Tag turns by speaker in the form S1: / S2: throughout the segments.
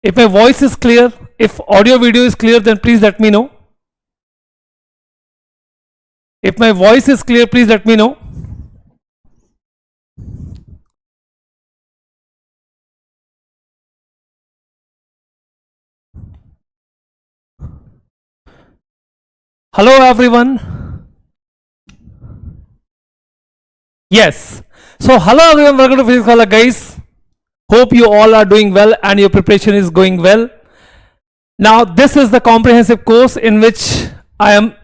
S1: If my voice is clear, if audio video is clear, then please let me know. If my voice is clear, please let me know. Hello everyone. Yes. So hello everyone, welcome to Physics Wallah guys. Hope you all are doing well and your preparation is going well. Now this is the comprehensive course in which I am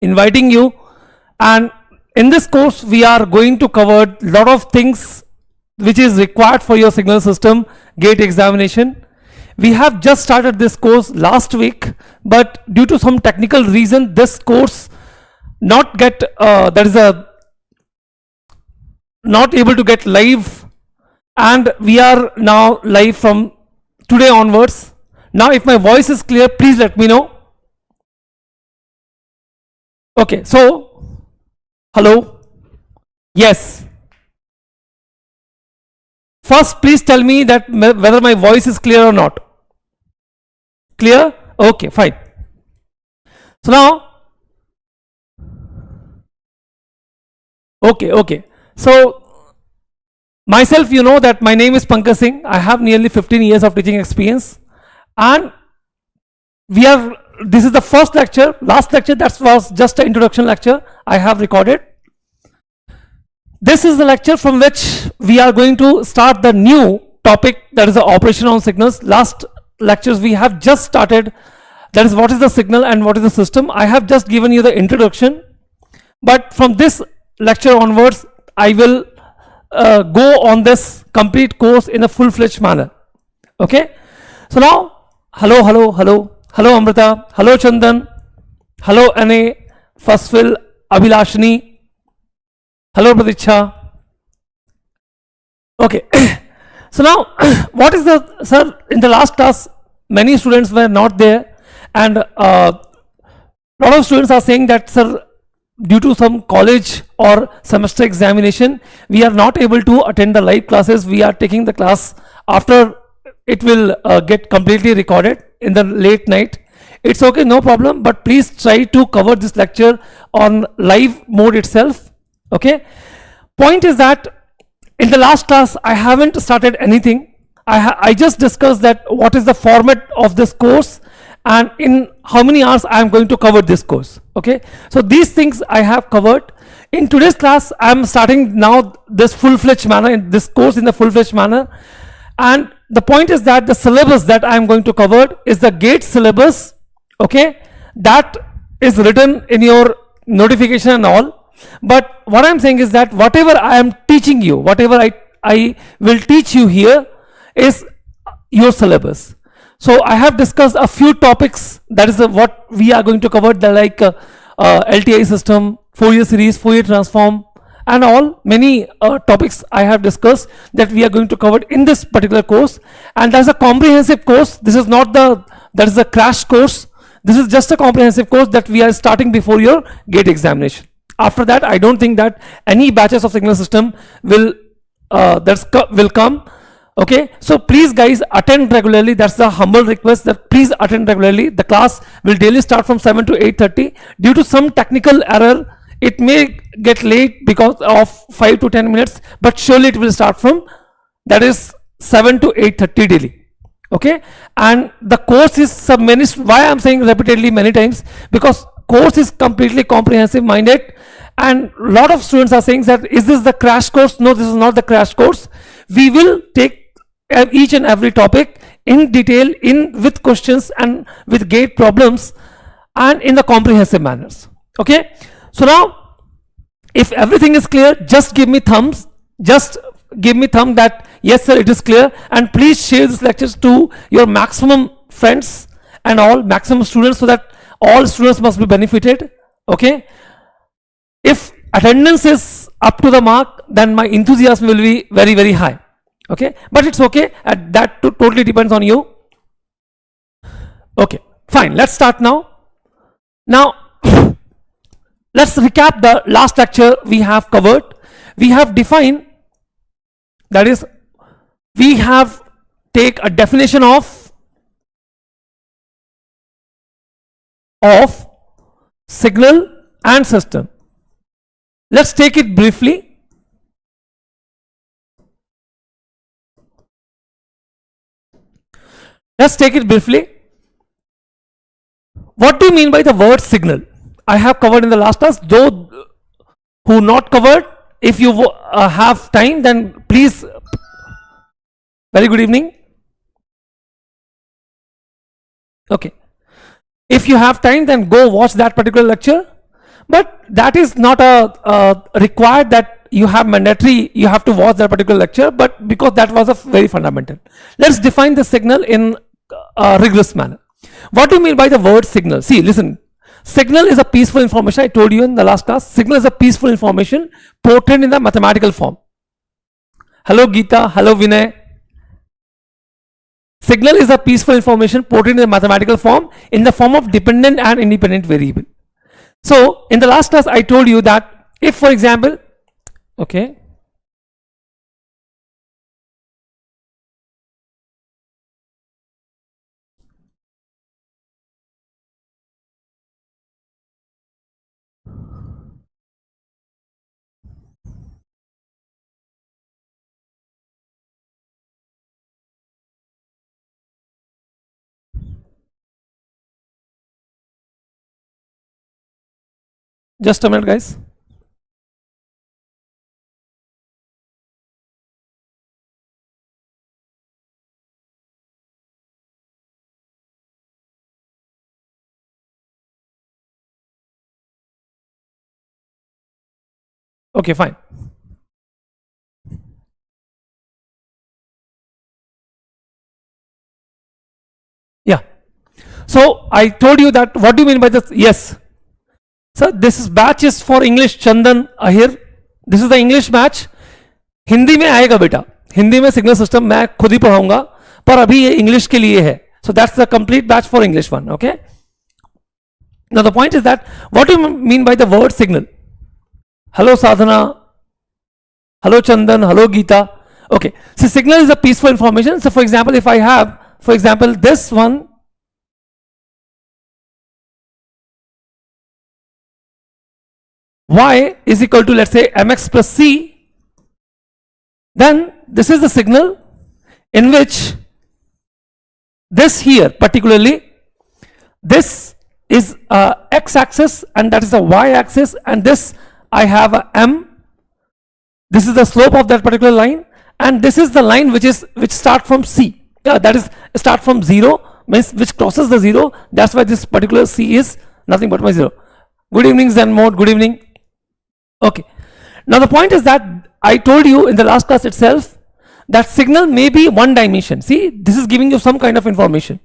S1: inviting you, and in this course we are going to cover a lot of things which is required for your signal system gate examination. We have just started this course last week, but due to some technical reason this course not able to get live, and we are now live from today onwards. Now if my voice is clear, please let me know. Okay, so hello. Yes. First please tell me that whether my voice is clear or not. Clear? Okay, fine. So now, okay. So myself, you know that my name is Pankaj Singh. I have nearly 15 years of teaching experience, and this is the first lecture. Last lecture, that was just an introduction lecture I have recorded. This is the lecture from which we are going to start the new topic, that is the operation on signals. Last lectures we have just started, that is what is the signal and what is the system. I have just given you the introduction, but from this lecture onwards I will go on this complete course in a full-fledged manner. Okay, so now hello Amrita, hello Chandan, hello Anne, Fasfil, Abhilashini, hello Pratiksha. Okay. So now what is the, sir, in the last class many students were not there, and lot of students are saying that, sir, due to some college or semester examination we are not able to attend the live classes. We are taking the class after it will get completely recorded in the late night. It's okay, no problem, but please try to cover this lecture on live mode itself. Okay, point is that in the last class I haven't started anything. I just discussed that what is the format of this course and in how many hours I am going to cover this course. Okay, so these things I have covered. In today's class I am starting now this full-fledged manner, in this course in the full-fledged manner, and the point is that the syllabus that I am going to cover is the gate syllabus. Okay, that is written in your notification and all. But what I'm saying is that whatever I am teaching you, whatever I will teach you here is your syllabus. So I have discussed a few topics, that is what we are going to cover, the like LTI system, Fourier series, Fourier transform, and all many topics I have discussed that we are going to cover in this particular course. And that's a comprehensive course. This is not that is a crash course. This is just a comprehensive course that we are starting before your gate examination. After that, I don't think that any batches of signal system will come. Okay, so please guys attend regularly. That's the humble request, that please attend regularly. The class will daily start from 7 to 8:30. Due to some technical error, it may get late because of 5 to 10 minutes, but surely it will start from, that is 7 to 8:30 daily. Okay, and the course is why I'm saying repeatedly many times, because course is completely comprehensive minded, and a lot of students are saying that, is this the crash course? No, this is not the crash course. We will take each and every topic in detail, with questions and with gate problems, and in the comprehensive manners. Okay, so now if everything is clear, just give me thumbs, that yes sir, it is clear, and please share this lectures to your maximum friends and all maximum students, so that all students must be benefited. Okay, if attendance is up to the mark, then my enthusiasm will be very, very high. Okay, but it's okay, that totally depends on you. Okay, fine, let's start now. Let's recap the last lecture we have covered. We have defined, that is, we have take a definition of of signal and system. Let's take it briefly. Let's take it briefly. What do you mean by the word signal? I have covered in the last class. Though who not covered, if you have time, then please. Very good evening. Okay. If you have time, then go watch that particular lecture. But that is not a required that you have mandatory, you have to watch that particular lecture, but because that was a very fundamental. Let's define the signal in a rigorous manner. What do you mean by the word signal? See, listen, signal is a peaceful information. I told you in the last class, signal is a peaceful information portrayed in the mathematical form. Hello Geeta, hello Vinay. Signal is a peaceful information portrayed in the mathematical form in the form of dependent and independent variable. So in the last class I told you that if, for example, okay, just a minute guys. Okay, fine. Yeah. So I told you that, what do you mean by this? Yes. Sir, this batch is for English. Chandan Ahir. This is the English batch. Hindi में आएगा बेटा, हिंदी में signal system मैं खुद ही पढ़ाऊंगा, पर अभी ये इंग्लिश के लिए है. So that's the complete batch for English one. Okay. Now the point is that, what do you mean by the word signal? Hello Sadhana. Hello Chandan. Hello Geeta. Okay. So signal is a peaceful information. So for example, if I have, for example, this one, y is equal to, let's say, mx plus c, then this is the signal in which this here particularly, this is a x-axis and that is a y-axis, and this I have a m, this is the slope of that particular line, and this is the line which start from c, that is start from 0, means which crosses the 0. That's why this particular c is nothing but my 0. Good evening Zen mode, good evening. Okay. Now the point is that I told you in the last class itself that signal may be one dimension. See, this is giving you some kind of information.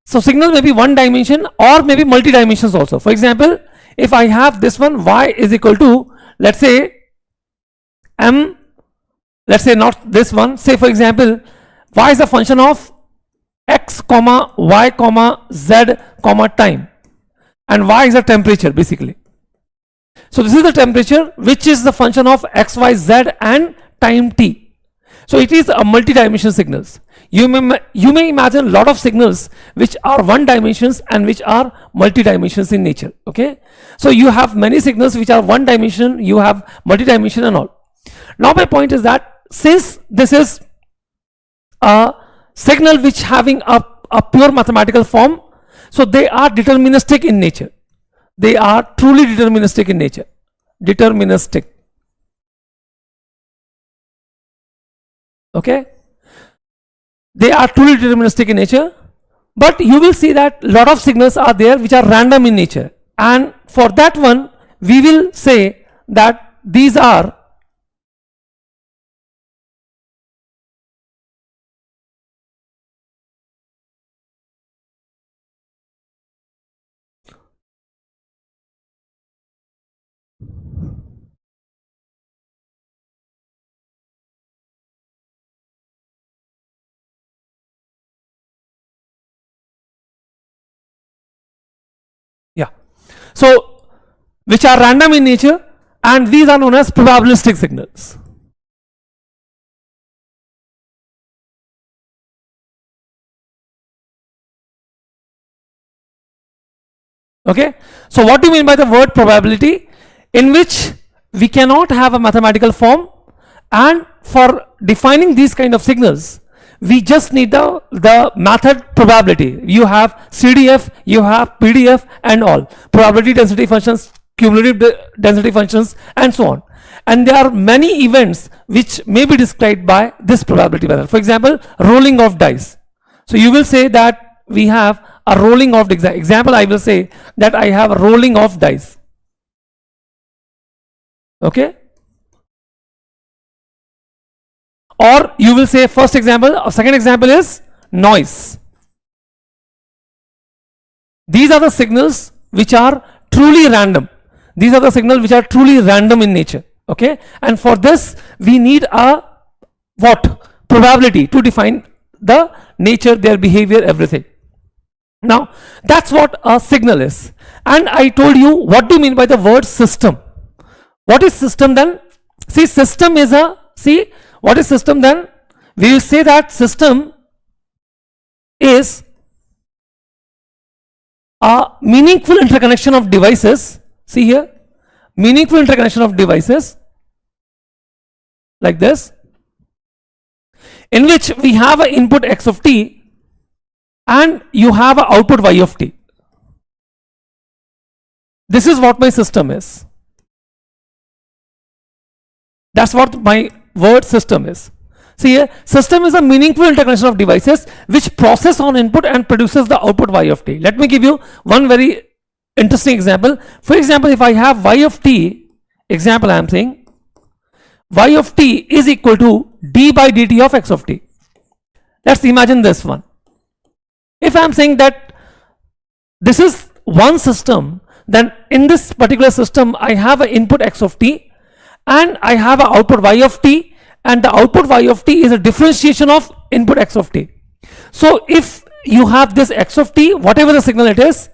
S1: So signal may be one dimension or maybe multi dimensions also. For example, if I have this one, y is equal to, let's say, m, let's say not this one, say for example, y is a function of x comma y comma z comma time, and y is a temperature basically. So this is the temperature which is the function of x, y, z and time t. So it is a multi-dimensional signals. You may imagine a lot of signals which are one dimensions and which are multi-dimensions in nature. Okay. So you have many signals which are one dimension, you have multi-dimension and all. Now my point is that since this is a signal which having a pure mathematical form, so they are deterministic in nature. They are truly deterministic in nature. Deterministic. Okay. They are truly deterministic in nature, but you will see that a lot of signals are there which are random in nature, and for that one we will say that these are so which are random in nature, and these are known as probabilistic signals. Okay, so what do you mean by the word probability? In which we cannot have a mathematical form, and for defining these kind of signals we just need the method probability. You have CDF, you have PDF and all, probability density functions, cumulative density functions and so on. And there are many events which may be described by this probability method. For example, rolling of dice. So you will say that we have a rolling of example. I will say that I have a rolling of dice. Okay, or you will say first example, or second example is noise. These are the signals which are truly random. These are the signals which are truly random in nature. Okay, and for this we need a what? Probability to define the nature, their behavior, everything. Now that's what a signal is. And I told you, what do you mean by the word system? What is system then? See, system is what is system then? We will say that system is a meaningful interconnection of devices. See here, meaningful interconnection of devices like this, in which we have an input x of t and you have an output y of t. This is what my system is. That's what my word system is. See here, system is a meaningful interconnection of devices which process on input and produces the output y of t. Let me give you one very interesting example. For example, if I have y of t, example I am saying y of t is equal to d by dt of x of t. Let's imagine this one. If I am saying that this is one system, then in this particular system I have an input x of t and I have an output y of t, and the output y of t is a differentiation of input x of t. So if you have this x of t, whatever the signal it is,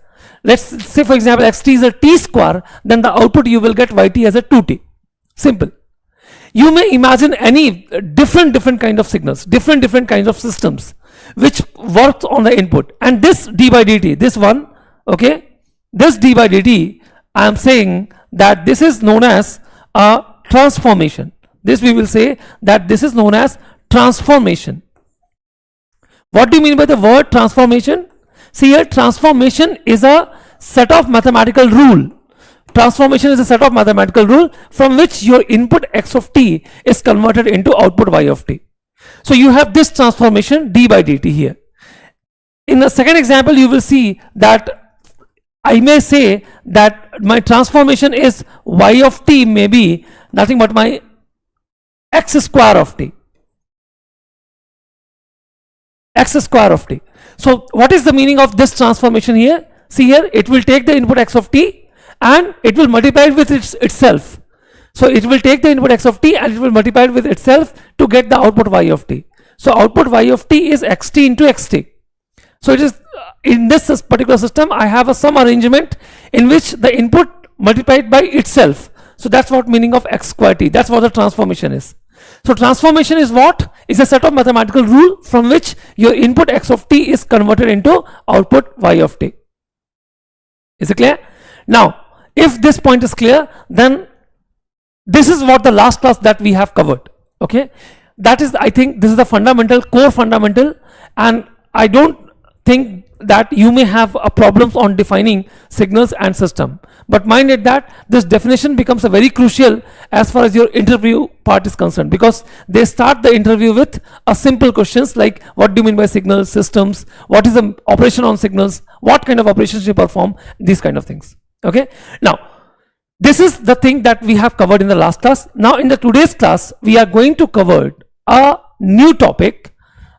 S1: let's say for example xt is a t square, then the output you will get yt as a 2t. Simple. You may imagine any different kind of signals, different kinds of systems which works on the input, and this d by dt, this one, okay, this d by dt, I am saying that this is known as a transformation. This we will say that this is known as transformation. What do you mean by the word transformation? See here, transformation is a set of mathematical rule. Transformation is a set of mathematical rule from which your input x of t is converted into output y of t. So you have this transformation d by dt here. In the second example, you will see that I may say that my transformation is y of t may be nothing but my x square of t. X square of t. So what is the meaning of this transformation here? See here, it will take the input x of t and it will multiply it with itself. So it will take the input x of t and it will multiply it with itself to get the output y of t. So output y of t is xt into xt. So it is in this particular system I have some arrangement in which the input multiplied by itself. So that's what meaning of x square t. That's what the transformation is. So transformation is what? Is a set of mathematical rule from which your input x of t is converted into output y of t. Is it clear? Now, if this point is clear, then this is what the last class that we have covered. Okay, that is, I think this is the fundamental, core fundamental, and I don't think that you may have a problems on defining signals and system, but mind it that this definition becomes a very crucial as far as your interview part is concerned, because they start the interview with a simple questions like what do you mean by signals, systems, what is the operation on signals, what kind of operations you perform, these kind of things. Okay, now this is the thing that we have covered in the last class. Now in the today's class we are going to cover a new topic.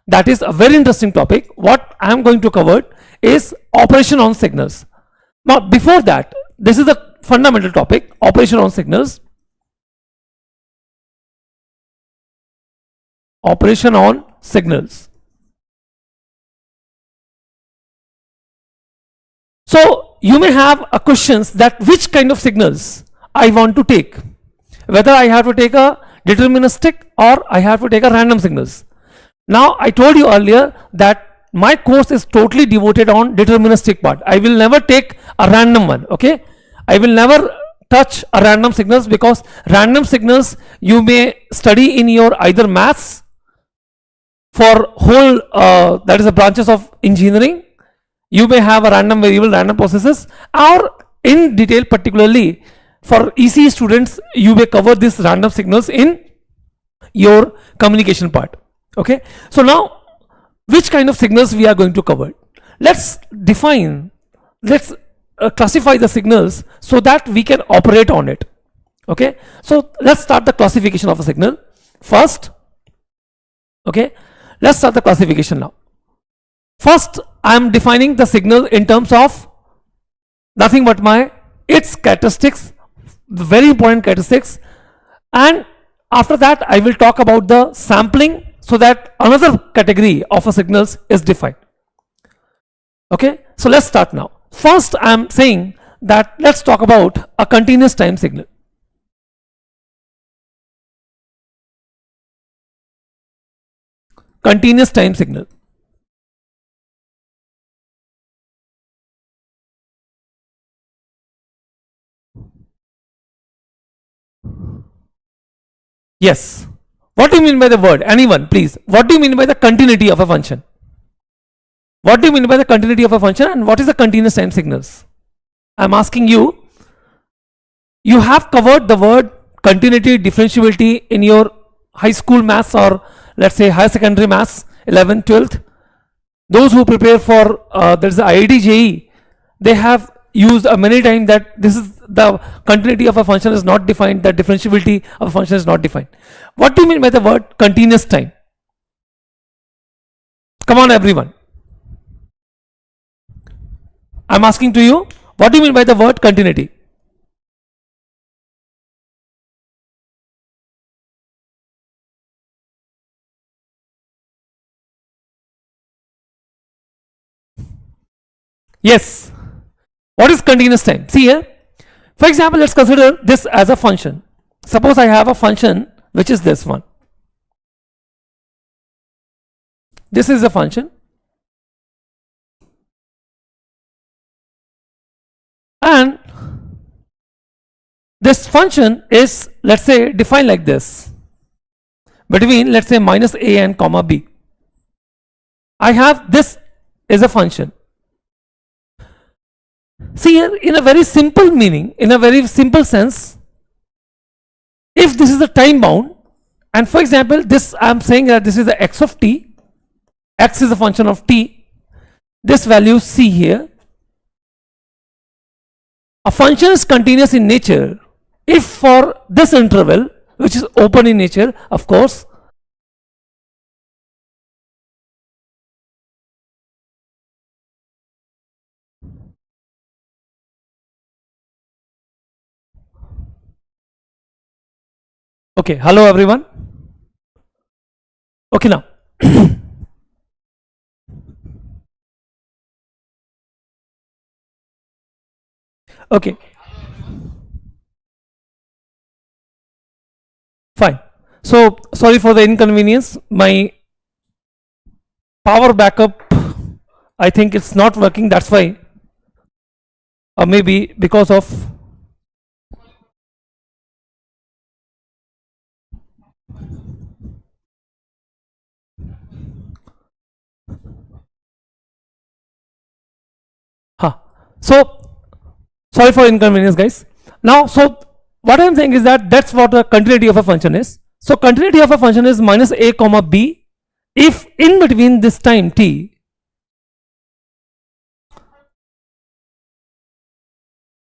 S1: That is a very interesting topic. What I am going to cover is operation on signals. Now before that, this is the fundamental topic, operation on signals. Operation on signals. So you may have a questions that which kind of signals I want to take, whether I have to take a deterministic or I have to take a random signals. Now I told you earlier that my course is totally devoted on deterministic part. I will never take a random one. Okay, I will never touch a random signals, because random signals you may study in your either maths for whole that is the branches of engineering. You may have a random variable, random processes, or in detail, particularly for ECE students, you may cover these random signals in your communication part. Okay, so now which kind of signals we are going to cover? Let's define, let's classify the signals so that we can operate on it. Okay, so let's start the classification of a signal first. Okay, let's start the classification now. First, I am defining the signal in terms of nothing but its characteristics, very important characteristics, and after that I will talk about the sampling, so that another category of a signals is defined. Okay, so let's start now. First, I am saying that let's talk about a continuous time signal. Continuous time signal. Yes. What do you mean by the word? Anyone, please. What do you mean by the continuity of a function? What do you mean by the continuity of a function, and what is the continuous time signals? I'm asking you. You have covered the word continuity, differentiability in your high school maths, or let's say higher secondary maths, 11th, 12th. Those who prepare for there's the IIT JEE, they have used many times that this is the continuity of a function is not defined, the differentiability of a function is not defined. What do you mean by the word continuous time? Come on, everyone. I'm asking to you, what do you mean by the word continuity? Yes. What is continuous time? See here, for example, let's consider this as a function. Suppose I have a function which is this one. This is a function, and this function is, let's say, defined like this, between, let's say, minus a and comma b. I have this is a function. See here, in a very simple meaning, in a very simple sense, if this is a time bound, and for example, this I am saying that this is the x of t, x is a function of t, this value c here. A function is continuous in nature if for this interval, which is open in nature, of course, okay, hello everyone. Okay, now okay, fine. So sorry for the inconvenience, my power backup, I think it's not working, that's why, or maybe because of so sorry for inconvenience, guys. Now, so what I'm saying is that that's what the continuity of a function is. So continuity of a function is minus a comma b if in between this time t,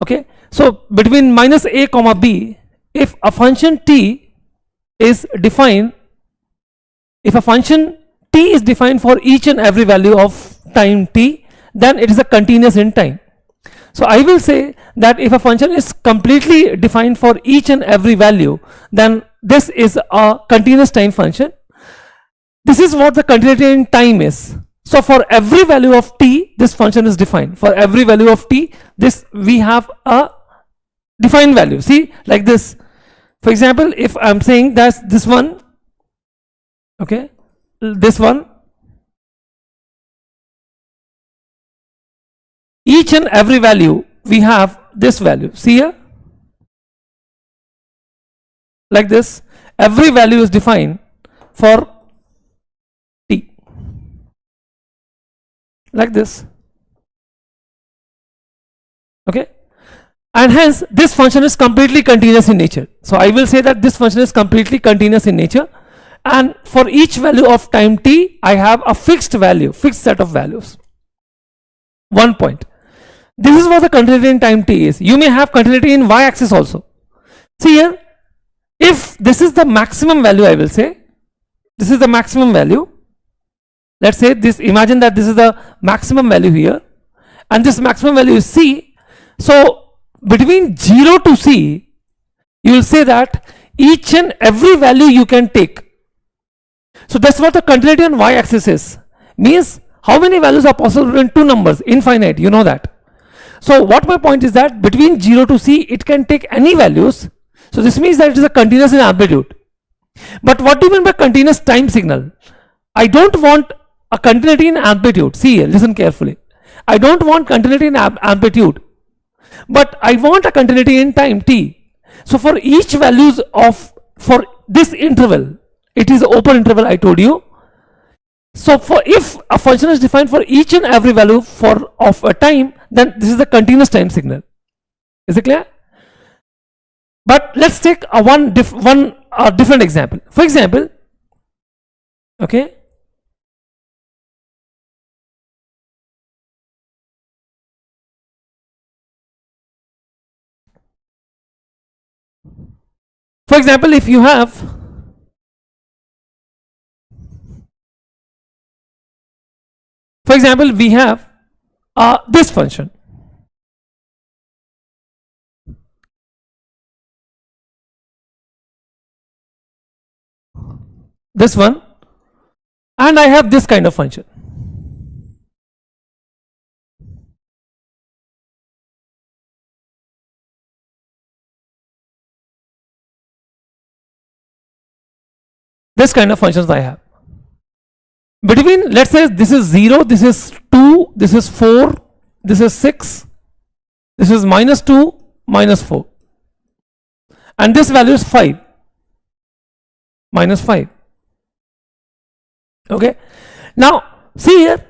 S1: okay, so between minus a comma b, if a function t is defined, if a function t is defined for each and every value of time t, then it is a continuous in time. So I will say that if a function is completely defined for each and every value, then this is a continuous time function. This is what the continuity in time is. So for every value of t, this function is defined. For every value of t, this we have a defined value. See, like this. For example, if I'm saying that this one, okay, this one, each and every value we have this value, see here, like this. Every value is defined for t, like this. Okay, and hence this function is completely continuous in nature. So I will say that this function is completely continuous in nature, and for each value of time t I have a fixed value, fixed set of values. 1 point. This is what the continuity in time t is. You may have continuity in y-axis also. See here, if this is the maximum value, I will say this is the maximum value. Let's say this, imagine that this is the maximum value here, and this maximum value is c. So between 0 to c, you will say that each and every value you can take. So that's what the continuity on y-axis is. Means how many values are possible in two numbers? Infinite, you know that. So what my point is that between 0 to c, it can take any values. So this means that it is a continuous in amplitude. But what do you mean by continuous time signal? I don't want a continuity in amplitude. See here, listen carefully. I don't want continuity in amplitude, but I want a continuity in time t. So for each values of, for this interval, it is open interval I told you. So for, if a function is defined for each and every value for of a time, then this is a continuous time signal. Is it clear? But let's take a different example. For example, okay, for example, if you have, for example, we have this function. This one, and I have this kind of function. This kind of functions I have. Between, let's say this is 0, this is 2, this is 4, this is 6, this is -2, -4, and this value is 5, -5. Okay, now see here,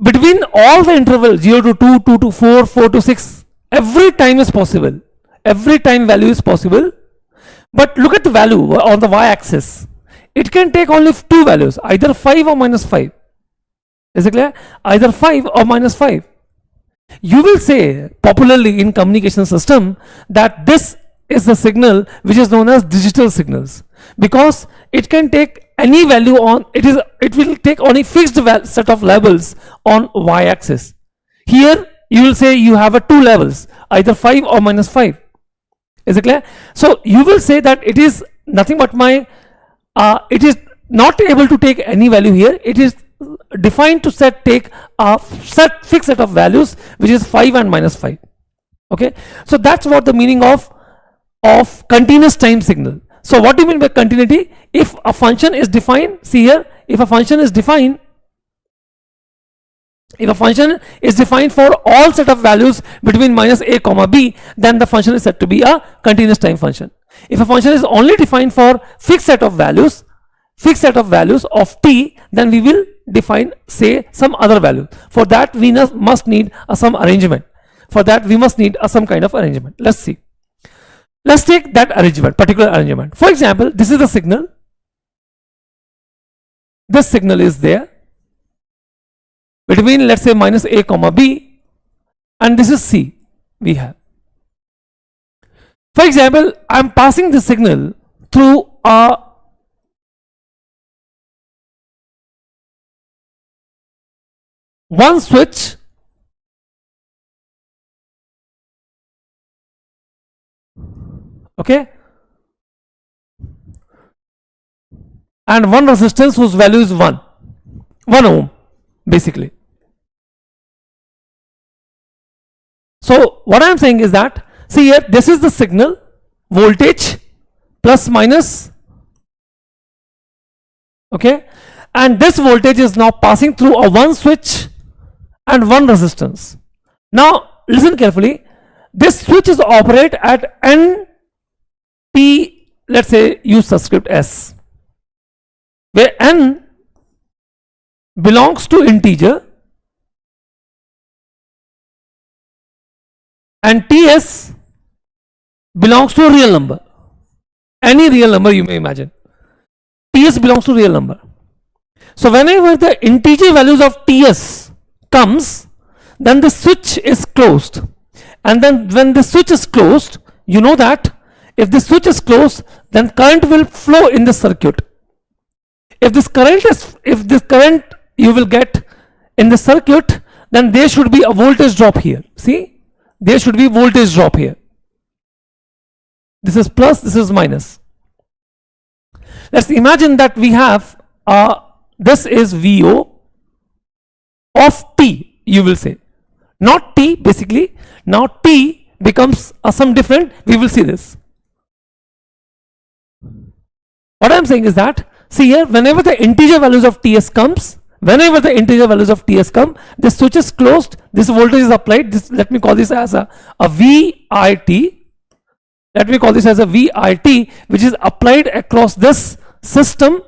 S1: between all the intervals 0 to 2, 2 to 4, 4 to 6, every time is possible, every time value is possible. But look at the value on the y-axis. It can take only two values, either 5 or -5. Is it clear? Either 5 or -5. You will say popularly in communication system that this is the signal which is known as digital signals, because it can take any value on, it will take only fixed set of levels on y-axis. Here you will say you have two levels, either 5 or -5. Is it clear? So you will say that it is nothing but my it is not able to take any value here. It is defined to take a fixed set of values, which is 5 and -5. Okay, so that's what the meaning of continuous time signal. So what do you mean by continuity? If a function is defined, see here, if a function is defined, for all set of values between -a, b, then the function is said to be a continuous time function. If a function is only defined for fixed set of values of t, then we will define, say, some other value. For that we must need some arrangement. For that we must need some kind of arrangement. Let's see. Let's take that arrangement, particular arrangement. For example, this is the signal. This signal is there between, let's say, -a, b, and this is c we have. For example, I am passing the signal through one switch okay, and one resistance whose value is 1 ohm basically. So what I am saying is that, see here, this is the signal, voltage plus minus, okay, and this voltage is now passing through a one switch and one resistance. Now listen carefully. This switch is operate at n t, let's say use subscript s, where n belongs to integer and ts belongs to a real number, any real number you may imagine. Ts belongs to real number. So whenever the integer values of ts comes, then the switch is closed, and then when the switch is closed, you know that if the switch is closed, then current will flow in the circuit. If this current you will get in the circuit, then there should be a voltage drop here. See, there should be voltage drop here. This is plus, this is minus. Let's imagine that we have this is VO of T, you will say, not T basically. Now T becomes some different, we will see this. What I am saying is that, see here, whenever the integer values of Ts comes, the switch is closed, this voltage is applied, this, let me call this as a VIT. Let me call this as a VIT, which is applied across this system,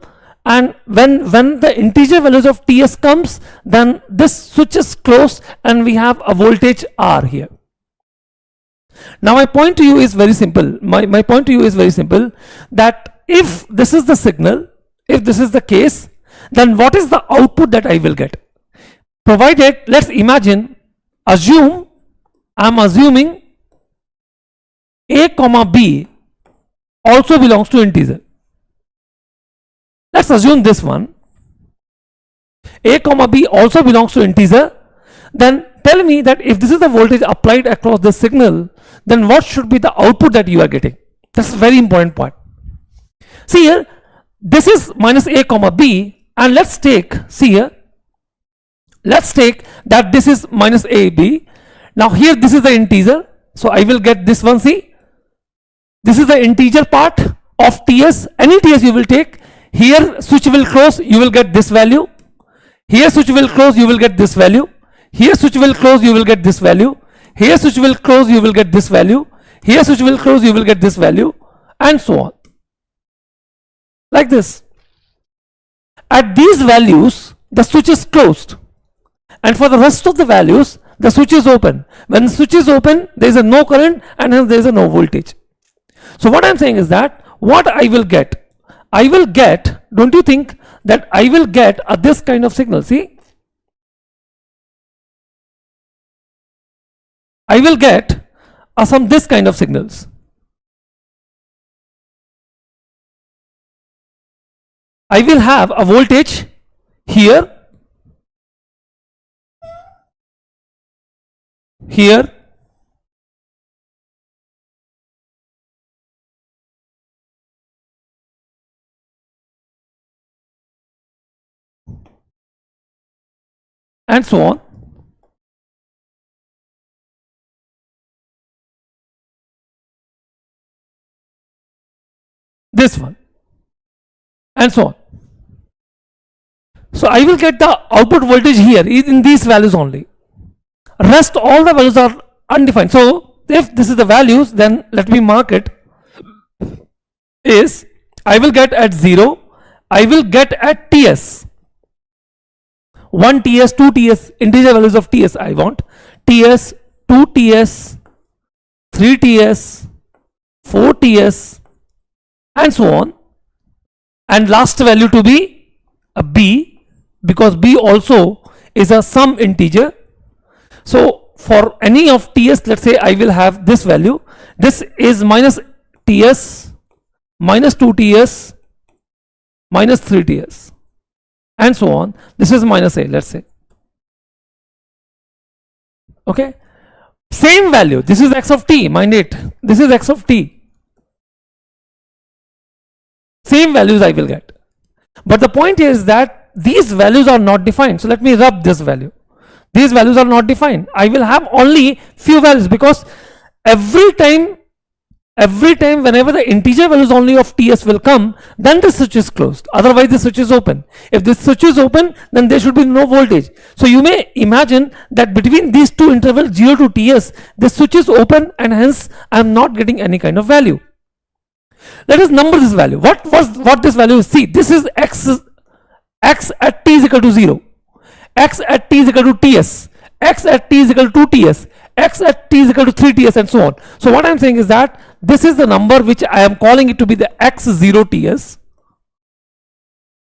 S1: and when the integer values of Ts comes, then this switch is closed and we have a voltage R here. Now my point to you is very simple. My point to you is very simple, that if this is the signal, if this is the case, then what is the output that I will get? Provided, let's imagine, assume, I'm assuming a comma b also belongs to integer. Let's assume this one, a comma b also belongs to integer. Then tell me that if this is the voltage applied across the signal, then what should be the output that you are getting? That's a very important point. See here, this is minus a comma b, and let's take, see here, let's take that this is minus a b. Now here this is the integer, so I will get this one. See, this is the integer part of Ts, any Ts you will take. Here switch will close, you will get this value. Here switch will close, you will get this value. Here switch will close, you will get this value. Here switch will close, you will get this value. Here switch will close, you will get this value, and so on, like this. At these values the switch is closed, and for the rest of the values the switch is open. When the switch is open, there is a no current and hence there is a no voltage. So what I am saying is that what I will get, don't you think that I will get this kind of signal? See, I will get some this kind of signals. I will have a voltage here, here, and so on. This one, and so on. So I will get the output voltage here in these values only. Rest all the values are undefined. So if this is the values, then let me mark it, is I will get at 0, I will get at Ts, 1 Ts, 2 Ts, integer values of Ts I want, Ts, 2 Ts, 3 Ts, 4 Ts, and so on, and last value to be a b, because b also is a sum integer. So for any of Ts, let's say I will have this value, this is minus Ts, minus 2 Ts, minus 3 Ts, and so on. This is minus a, let's say. Okay, same value, this is x of t, mind it, this is x of t. Same values I will get, but the point is that these values are not defined. So let me rub this value. These values are not defined. I will have only few values, because every time every time whenever the integer values only of TS will come, then the switch is closed. Otherwise the switch is open. If this switch is open, then there should be no voltage. So you may imagine that between these two intervals 0 to TS, the switch is open, and hence I am not getting any kind of value. Let us number this value. What this value is? See, this is x at t is equal to 0, x at t is equal to TS, x at t is equal to 2TS, x at t is equal to 3TS, and so on. So what I am saying is that this is the number which I am calling it to be the x0TS.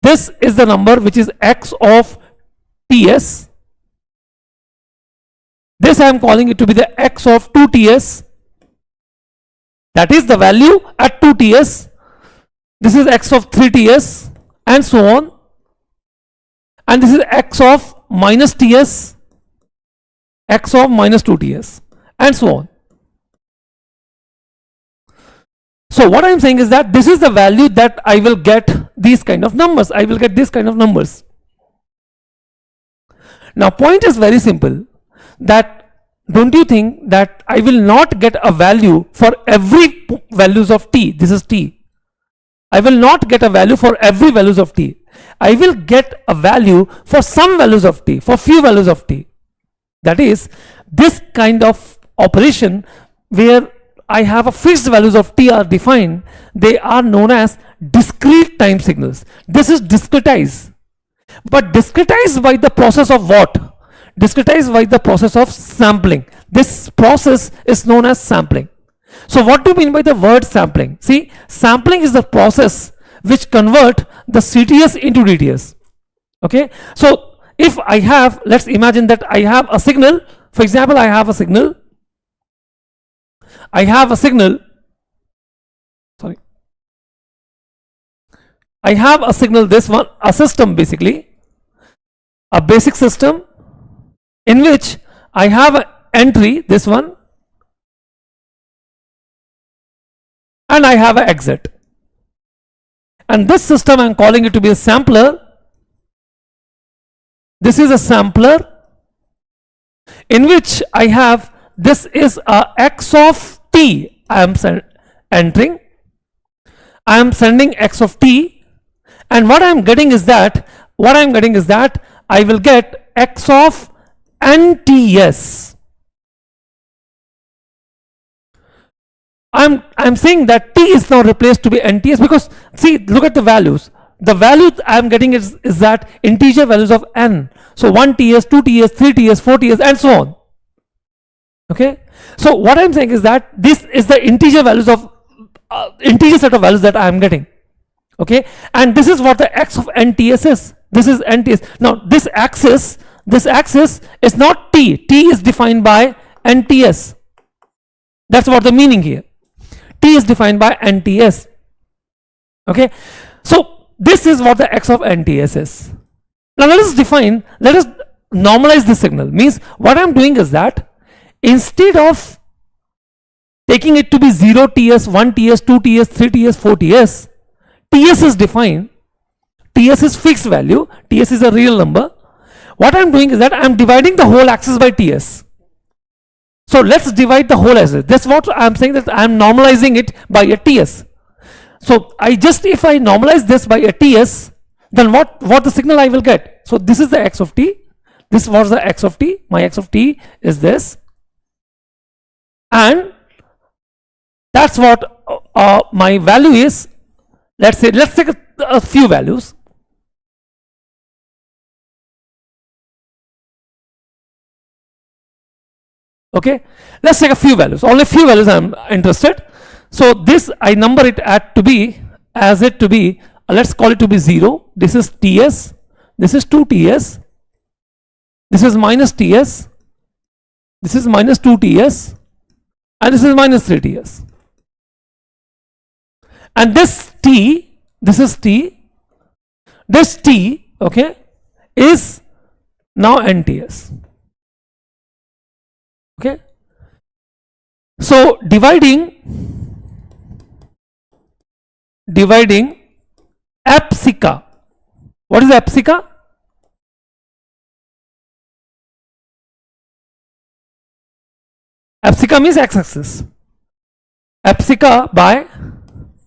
S1: This is the number which is x of TS. This I am calling it to be the x of 2TS. That is the value at 2TS. This is x of 3TS, and so on. And this is x of minus TS, x of minus 2TS, and so on. So what I am saying is that this is the value that I will get these kind of numbers. I will get this kind of numbers. Now point is very simple, that don't you think that I will not get a value for every values of t? This is t. I will not get a value for every values of t. I will get a value for some values of t, for few values of t. That is, this kind of operation where I have a fixed values of t are defined, they are known as discrete time signals. This is discretized, but discretized by the process of what? Discretized by the process of sampling. This process is known as sampling. So what do you mean by the word sampling? See, sampling is the process which convert the CTS into DTS. Okay, so if I have, let's imagine that I have a signal. For example, I have a signal, this one, a system, basically a basic system in which I have an entry, this one, and I have an exit. And this system I am calling it to be a sampler. This is a sampler in which I have, this is a x of t I am entering. I am sending x of t, and what I am getting is that I will get x of NTS. I'm saying that t is now replaced to be NTS because, see, look at the values. The value I am getting is that integer values of n. So 1TS, 2TS, 3TS, 4TS, and so on. Okay. So what I'm saying is that this is the integer values of integer set of values that I am getting. Okay. And this is what the x of NTS is. This is NTS. Now this axis is not t. T is defined by NTS. That's what the meaning here. T is defined by NTS. Okay. So this is what the x of NTS is. Now let us normalize this signal. Means what I'm doing is that instead of taking it to be 0TS, 1TS, 2TS, 3TS, 4TS, TS is defined. TS is fixed value. TS is a real number. What I'm doing is that I'm dividing the whole axis by TS. So let's divide the whole axis. That's what I'm saying, that I'm normalizing it by a TS. So if I normalize this by a TS, then what the signal I will get? So this is the x of t. This was the x of t. My x of t is this, and that's what my value is. Let's take a few values. Okay, let's take a few values. Only few values I'm interested. So this I number it to be let's call it to be 0. This is TS, this is 2TS, this is minus TS, this is minus 2TS, and this is minus 3TS. And this T, this T, okay, is now NTS. Okay. So dividing 𝐂𝐸𝐴𝐵𝐶. What is 𝐴𝐵𝐶? 𝐴𝐵𝐶 means x-axis. epsilon by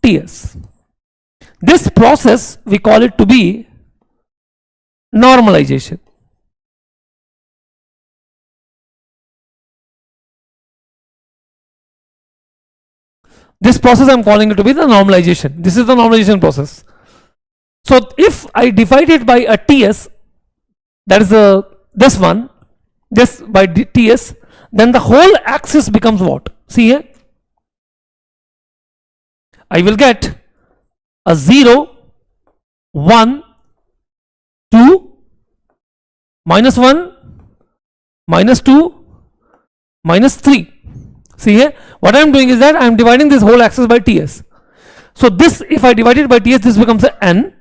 S1: Ts. This process we call it to be normalization. This process I am calling it to be the normalization. This is the normalization process. So if I divide it by a Ts, that is this one, this by Ts, then the whole axis becomes what? See here, I will get a 0, 1, 2, minus 1, minus 2, minus 3. See here, what I am doing is that I am dividing this whole axis by Ts. So this, if I divide it by Ts, this becomes a n,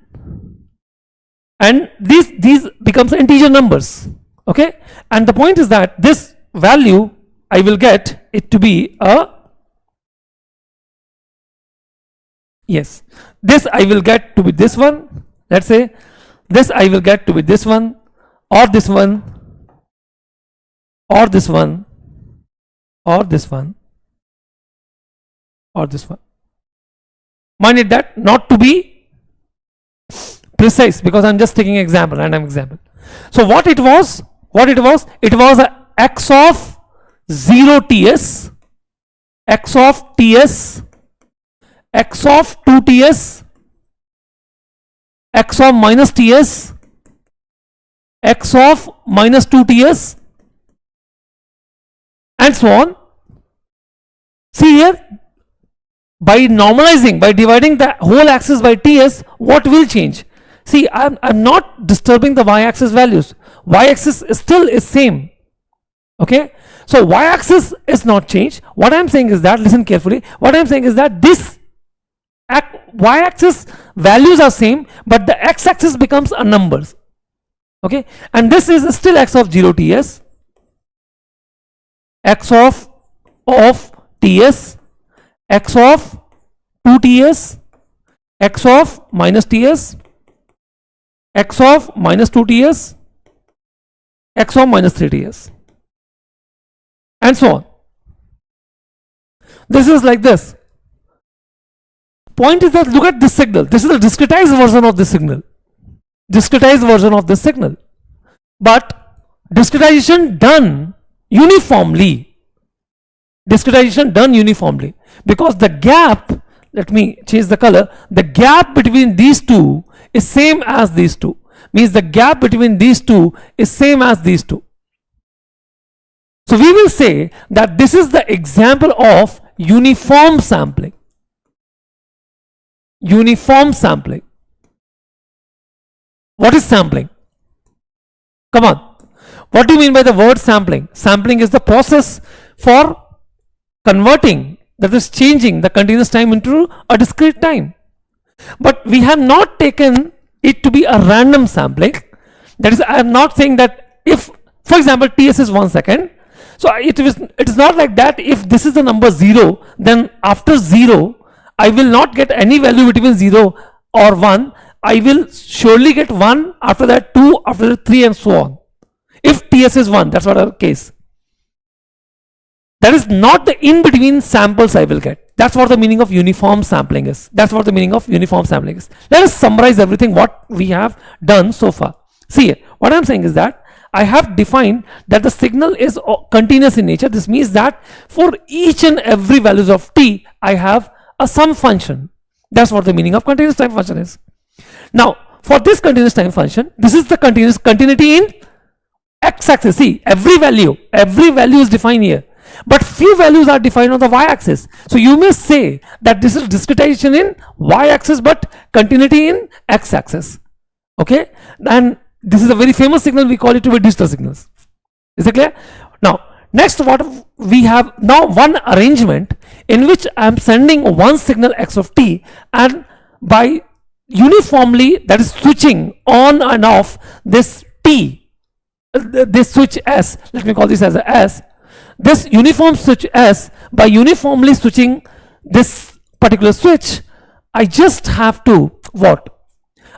S1: and these becomes integer numbers. Okay, and the point is that this value I will get it to be a, yes, this I will get to be this one. Let's say this I will get to be this one, or this one, or this one, or this one, or this one. Mind it that not to be precise, because I'm just taking example, random example. So what it was, it was a x of 0 Ts, x of Ts, x of 2 Ts, x of minus Ts, x of minus 2 Ts, and so on. See here, by normalizing, by dividing the whole axis by Ts, what will change? See, I'm not disturbing the y-axis values. Y-axis still is same. Okay, so y-axis is not changed. What I'm saying is that, listen carefully, what I'm saying is that this y-axis values are same, but the x-axis becomes a numbers. Okay, and this is still x of 0 Ts, x of Ts, x of 2 Ts, x of minus Ts, x of minus 2 Ts, x of minus 3 Ts, and so on. This is like this. Point is that look at this signal. This is a discretized version of this signal. Discretized version of this signal. But discretization done uniformly. Discretization done uniformly. Because the gap, let me change the color, the gap between these two is same as these two. Means the gap between these two is same as these two. So we will say that this is the example of uniform sampling. Uniform sampling. What is sampling? Come on. What do you mean by the word sampling? Sampling is the process for converting, that is changing the continuous time into a discrete time. But we have not taken it to be a random sampling. That is, I am not saying that if, for example, Ts is 1 second. So it is not like that. If this is the number 0, then after 0, I will not get any value between 0 or 1. I will surely get 1, after that 2, after that 3, and so on. If Ts is 1, that's what our case. That is not the in-between samples I will get. That's what the meaning of uniform sampling is. That's what the meaning of uniform sampling is. Let us summarize everything what we have done so far. See, what I'm saying is that I have defined that the signal is continuous in nature. This means that for each and every values of t, I have a sum function. That's what the meaning of continuous time function is. Now, for this continuous time function, this is the continuity in x-axis. See, every value is defined here. But few values are defined on the y-axis. So you may say that this is discretization in y-axis but continuity in x-axis. Okay, and this is a very famous signal. We call it to be digital signals. Is it clear? Now, next, what we have now, one arrangement in which I am sending one signal x of t, and by uniformly, that is switching on and off this t, this switch s, let me call this as a s. This uniform switch S, by uniformly switching this particular switch, I just have to what?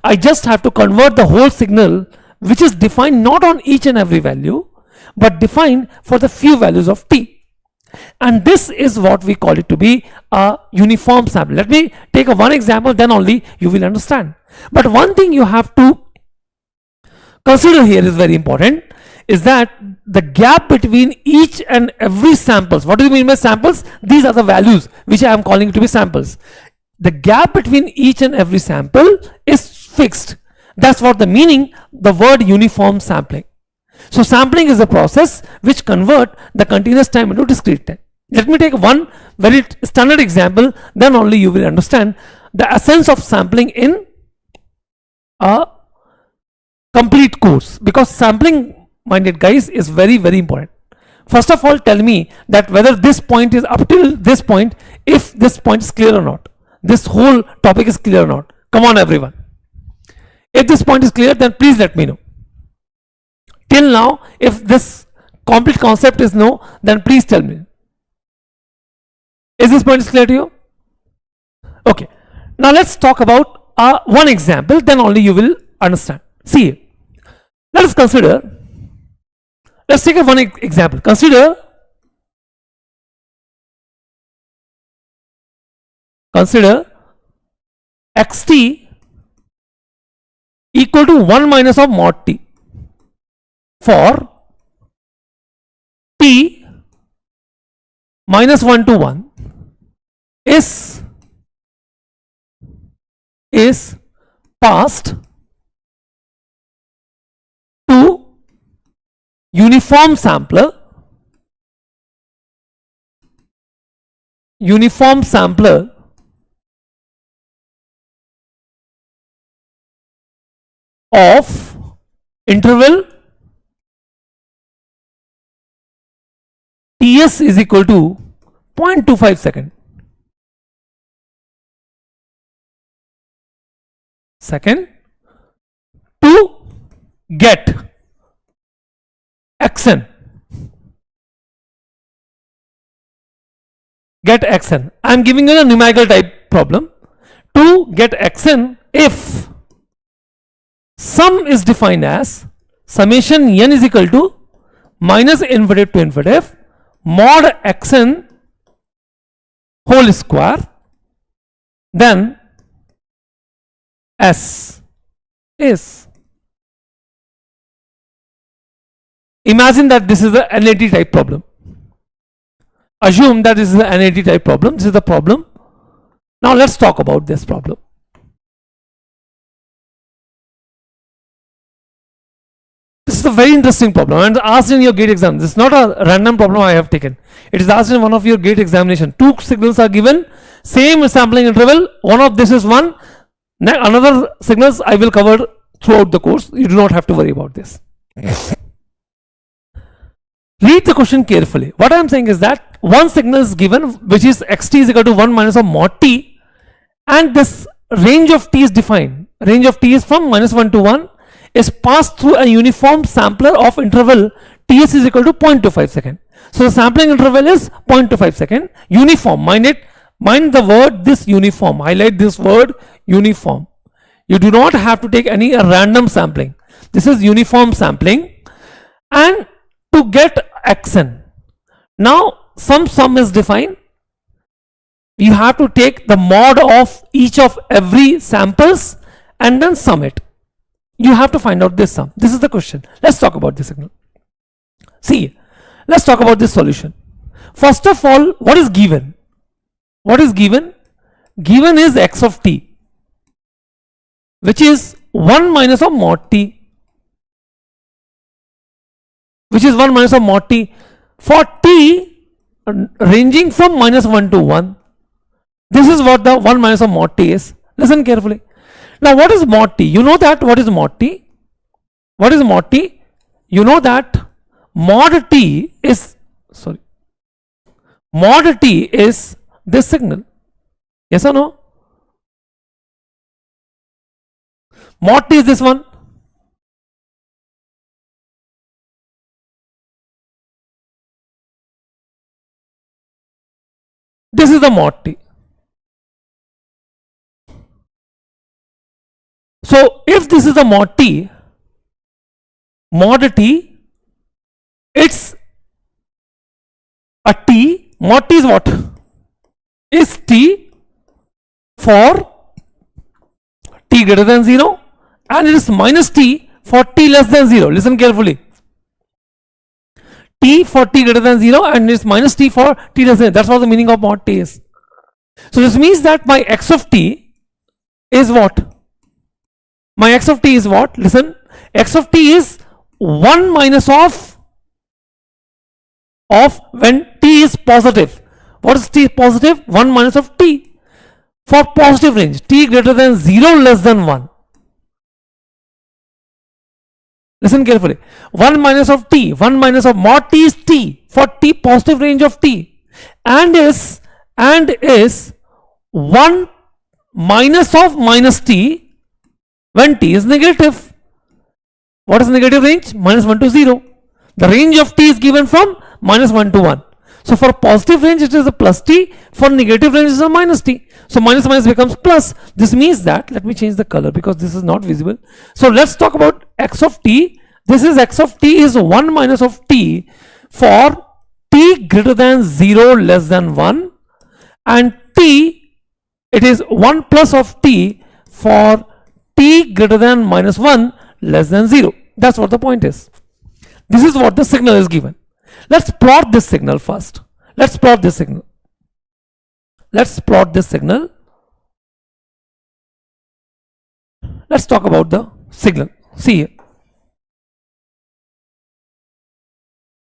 S1: I just have to convert the whole signal, which is defined not on each and every value, but defined for the few values of t. and this is what we call it to be a uniform sampling. Let me take one example, then only you will understand. But one thing you have to consider here is very important, is that the gap between each and every samples. What do you mean by samples? These are the values which I am calling to be samples. The gap between each and every sample is fixed. That's what the meaning, the word uniform sampling. So sampling is a process which convert the continuous time into discrete time. Let me take one very standard example, then only you will understand the essence of sampling in a complete course, because sampling, minded guys, is very important. First of all, tell me that whether this point is up till this point, if this point is clear or not, this whole topic is clear or not. Come on everyone, if this point is clear, then please let me know. Till now, if this complete concept is no, then please tell me. Is this point is clear to you? Okay, now let's talk about one example, then only you will understand. See, let us consider, let's take one example. Consider 𝑋𝐷 equal to 1 minus of mod t for t minus 1 to 1 is passed to uniform sampler of interval Ts is equal to 0.25 second to get Xn. I am giving you a numerical type problem. To get Xn, if sum is defined as summation n is equal to minus infinitive to infinitive mod Xn whole square, then S is, imagine that this is a NAT type problem. Assume that this is a NAT type problem. This is the problem. Now let's talk about this problem. This is a very interesting problem and asked in your gate exam. This is not a random problem I have taken. It is asked in one of your gate examination. Two signals are given, same sampling interval. One of this is one. Another signals I will cover throughout the course. You do not have to worry about this. Read the question carefully. What I am saying is that one signal is given, which is xt is equal to 1 minus of mod t, and this range of t is defined. Range of t is from minus 1 to 1, is passed through a uniform sampler of interval Ts is equal to 0.25 second. So the sampling interval is 0.25 second. Uniform, mind the word this uniform, highlight this word uniform. You do not have to take any random sampling. This is uniform sampling. And to get Xn, now some sum is defined. You have to take the mod of each of every samples and then sum it. You have to find out this sum. This is the question. Let's talk about this signal. See, let's talk about this solution. First of all, what is given? What is given? Given is x of t, which is 1 minus of mod t, which is 1 minus of mod t for t ranging from minus 1 to 1. This is what the 1 minus of mod t is. Listen carefully. Now what is mod t? You know that what is mod t? What is mod t? You know that mod t is, mod t is this signal. Yes or no? Mod t is this one. This is the mod t. So if this is the mod t, it's a t Mod t is what? Is t for t greater than 0, and it is minus t for t less than 0. Listen carefully. T for t greater than 0 and it is minus t for t less than 0. That's what the meaning of mod t is. So this means that my x of t is what? My x of t is what? Listen, x of t is 1 minus of when t is positive. What is t positive? 1 minus of t for positive range, t greater than 0 less than 1. Listen carefully. 1 minus of t, 1 minus of mod t is t for t positive range of t, and is 1 minus of minus t when t is negative. What is negative range? Minus 1 to 0. The range of t is given from minus 1 to 1. So for positive range it is a plus t, for negative range it is a minus t. So minus minus becomes plus. This means that, let me change the color because this is not visible. So let's talk about x of t. This is x of t is 1 minus of t for t greater than 0 less than 1, and t, it is 1 plus of t for t greater than minus 1 less than 0. That's what the point is. This is what the signal is given. Let's plot this signal first. Let's plot this signal. Let's plot this signal. Let's talk about the signal. See here.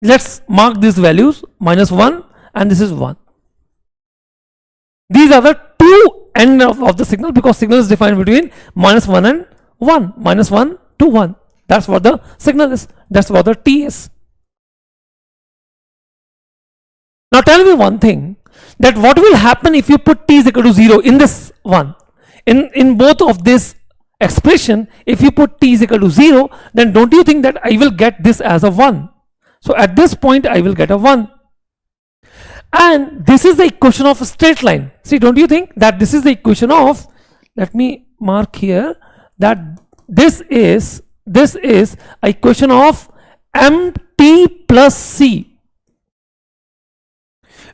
S1: Let's mark these values, minus 1 and this is 1. These are the two ends of the signal, because signal is defined between minus 1 and 1. Minus 1 to 1. That's what the signal is. That's what the t is. Now tell me one thing, that what will happen if you put t is equal to 0 in this one? In both of this expression, if you put t is equal to 0, then don't you think that I will get this as a 1? So at this point I will get a 1. And this is the equation of a straight line. See, don't you think that this is the equation of, let me mark here, that this is a equation of mt plus c,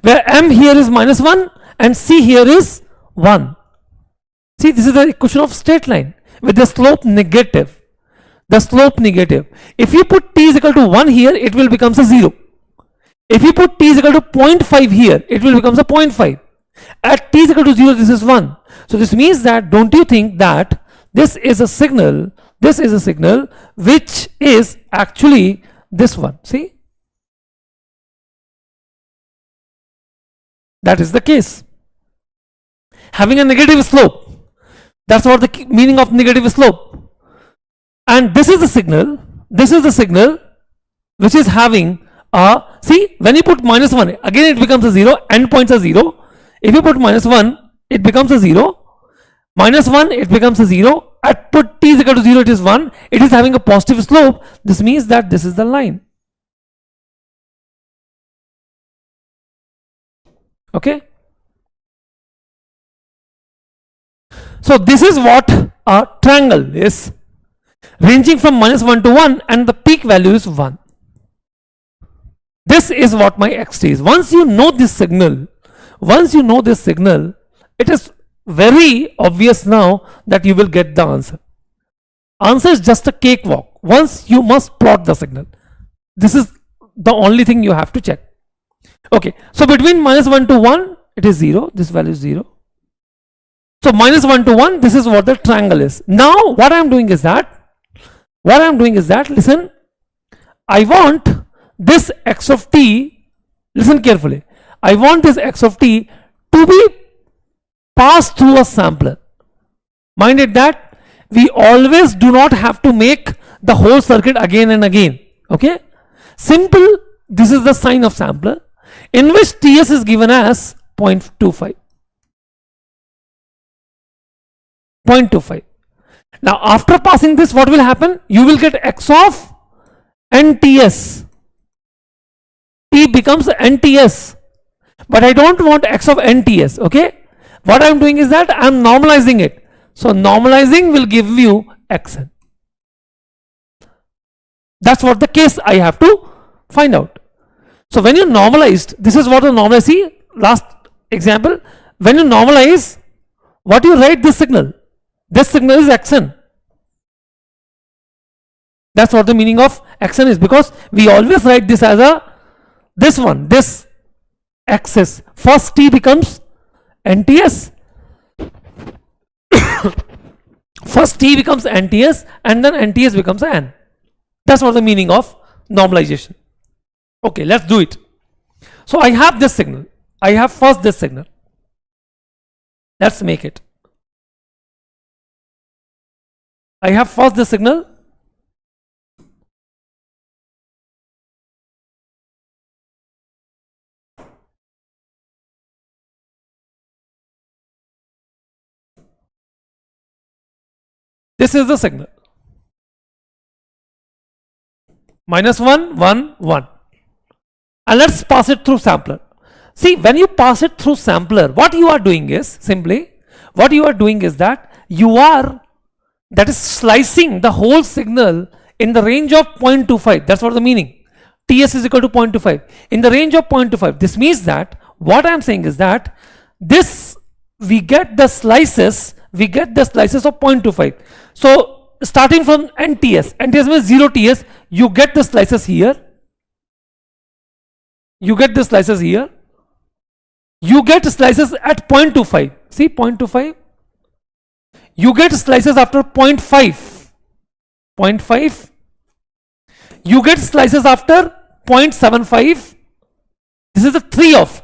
S1: where m here is minus 1 and c here is 1. See, this is the equation of straight line with the slope negative. The slope negative. If you put t is equal to 1 here, it will become a 0. If you put t is equal to 0.5 here, it will become a 0.5. At t is equal to 0, this is 1. So this means that, don't you think that this is a signal which is actually this one? See, that is the case. Having a negative slope. That's what the meaning of negative slope. And this is the signal which is having a, see, when you put minus 1, again it becomes a 0, endpoints are 0. If you put minus 1, it becomes a 0. Minus 1, it becomes a 0. At put t is equal to 0, it is 1. It is having a positive slope. This means that this is the line. Okay. So this is what a triangle is, ranging from minus 1 to 1, and the peak value is 1. This is what my xt is. Once you know this signal, it is very obvious now that you will get the answer. Answer is just a cakewalk. Once you must plot the signal. This is the only thing you have to check. Okay, so between minus 1 to 1, it is 0. This value is 0. So minus 1 to 1, this is what the triangle is. Now what I am doing is that, listen, I want this x of t, listen carefully, I want this x of t to be passed through a sampler. Mind it that we always do not have to make the whole circuit again and again. Okay, simple. This is the sign of sampler, in which ts is given as 0.25. 0.25. Now after passing this, what will happen? You will get x of nts. T becomes nts, but I don't want x of nts. Okay, what I am doing is that I am normalizing it. So normalizing will give you xn. That's what the case I have to find out. So when you normalized, this is what the normalize. See, last example, when you normalize, what you write this signal? This signal is Xn. That's what the meaning of Xn is, because we always write this as a this axis. First T becomes NTS. First T becomes NTS and then NTS becomes N. That's what the meaning of normalization. Okay, let's do it. So I have this signal. I have first this signal. Let's make it. I have first this signal. This is the signal. -1, 1, 1. And let's pass it through sampler. See, when you pass it through sampler, what you are doing is simply, what you are doing is that you are, that is slicing the whole signal in the range of 0.25. That's what the meaning. TS is equal to 0.25. In the range of 0.25. This means that what I am saying is that this, we get the slices of 0.25. So starting from NTS, NTS means 0 TS, you get the slices here. You get the slices here. You get slices at 0.25. See, 0.25. You get slices after 0.5. 0.5. You get slices after 0.75. This is the 3 of.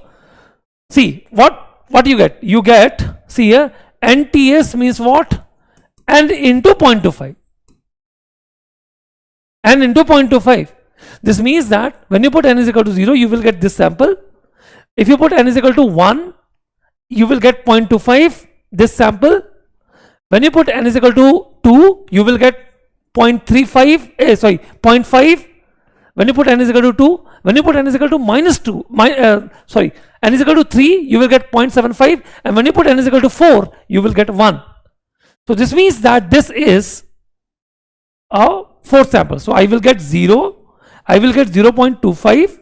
S1: See, what you get? You get, see here, NTS means what? And into 0.25. And into 0.25. This means that when you put n is equal to 0, you will get this sample. If you put n is equal to 1, you will get 0.25, this sample. When you put n is equal to 2, you will get 0.5. When you put n is equal to 2, when you put n is equal to n is equal to 3, you will get 0.75. And when you put n is equal to 4, you will get 1. So this means that this is a fourth sample. So I will get 0, I will get 0.25,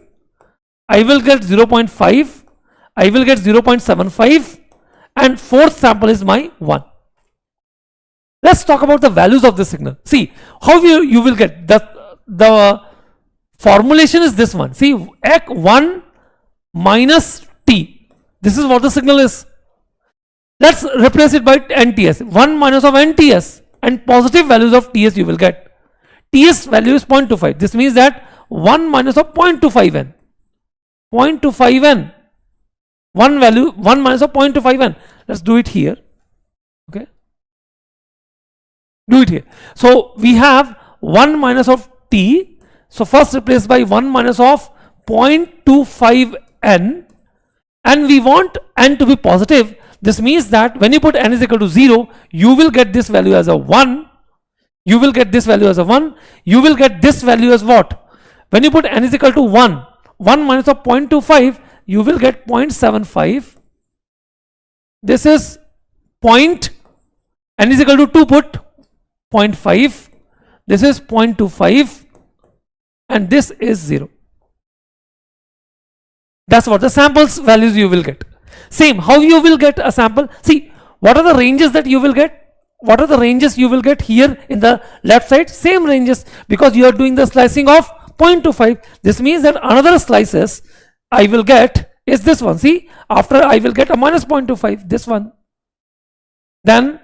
S1: I will get 0.5, I will get 0.75, and fourth sample is my 1. Let's talk about the values of the signal. See how you will get the formulation is this one. See, 𝐿1 minus T. This is what the signal is. Let's replace it by NTS. 1 minus of NTS and positive values of TS you will get. TS value is 0.25. This means that 1 minus of 0.25n. 0.25n. 1 value, 1 minus of 0.25n. Let's do it here. Okay. Do it here. So we have 1 minus of T. So first replace by 1 minus of 0.25n. And we want n to be positive. This means that when you put n is equal to 0, you will get this value as a 1. You will get this value as a 1. You will get this value as what? When you put n is equal to 1, 1 minus of 0.25, you will get 0.75. This is n is equal to 2, put 0.5. This is 0.25. And this is 0. That's what the samples values you will get. Same, how you will get a sample? See, what are the ranges that you will get? What are the ranges you will get here in the left side? Same ranges, because you are doing the slicing of 0.25. This means that another slices I will get is this one. See, after I will get a minus 0.25, this one. Then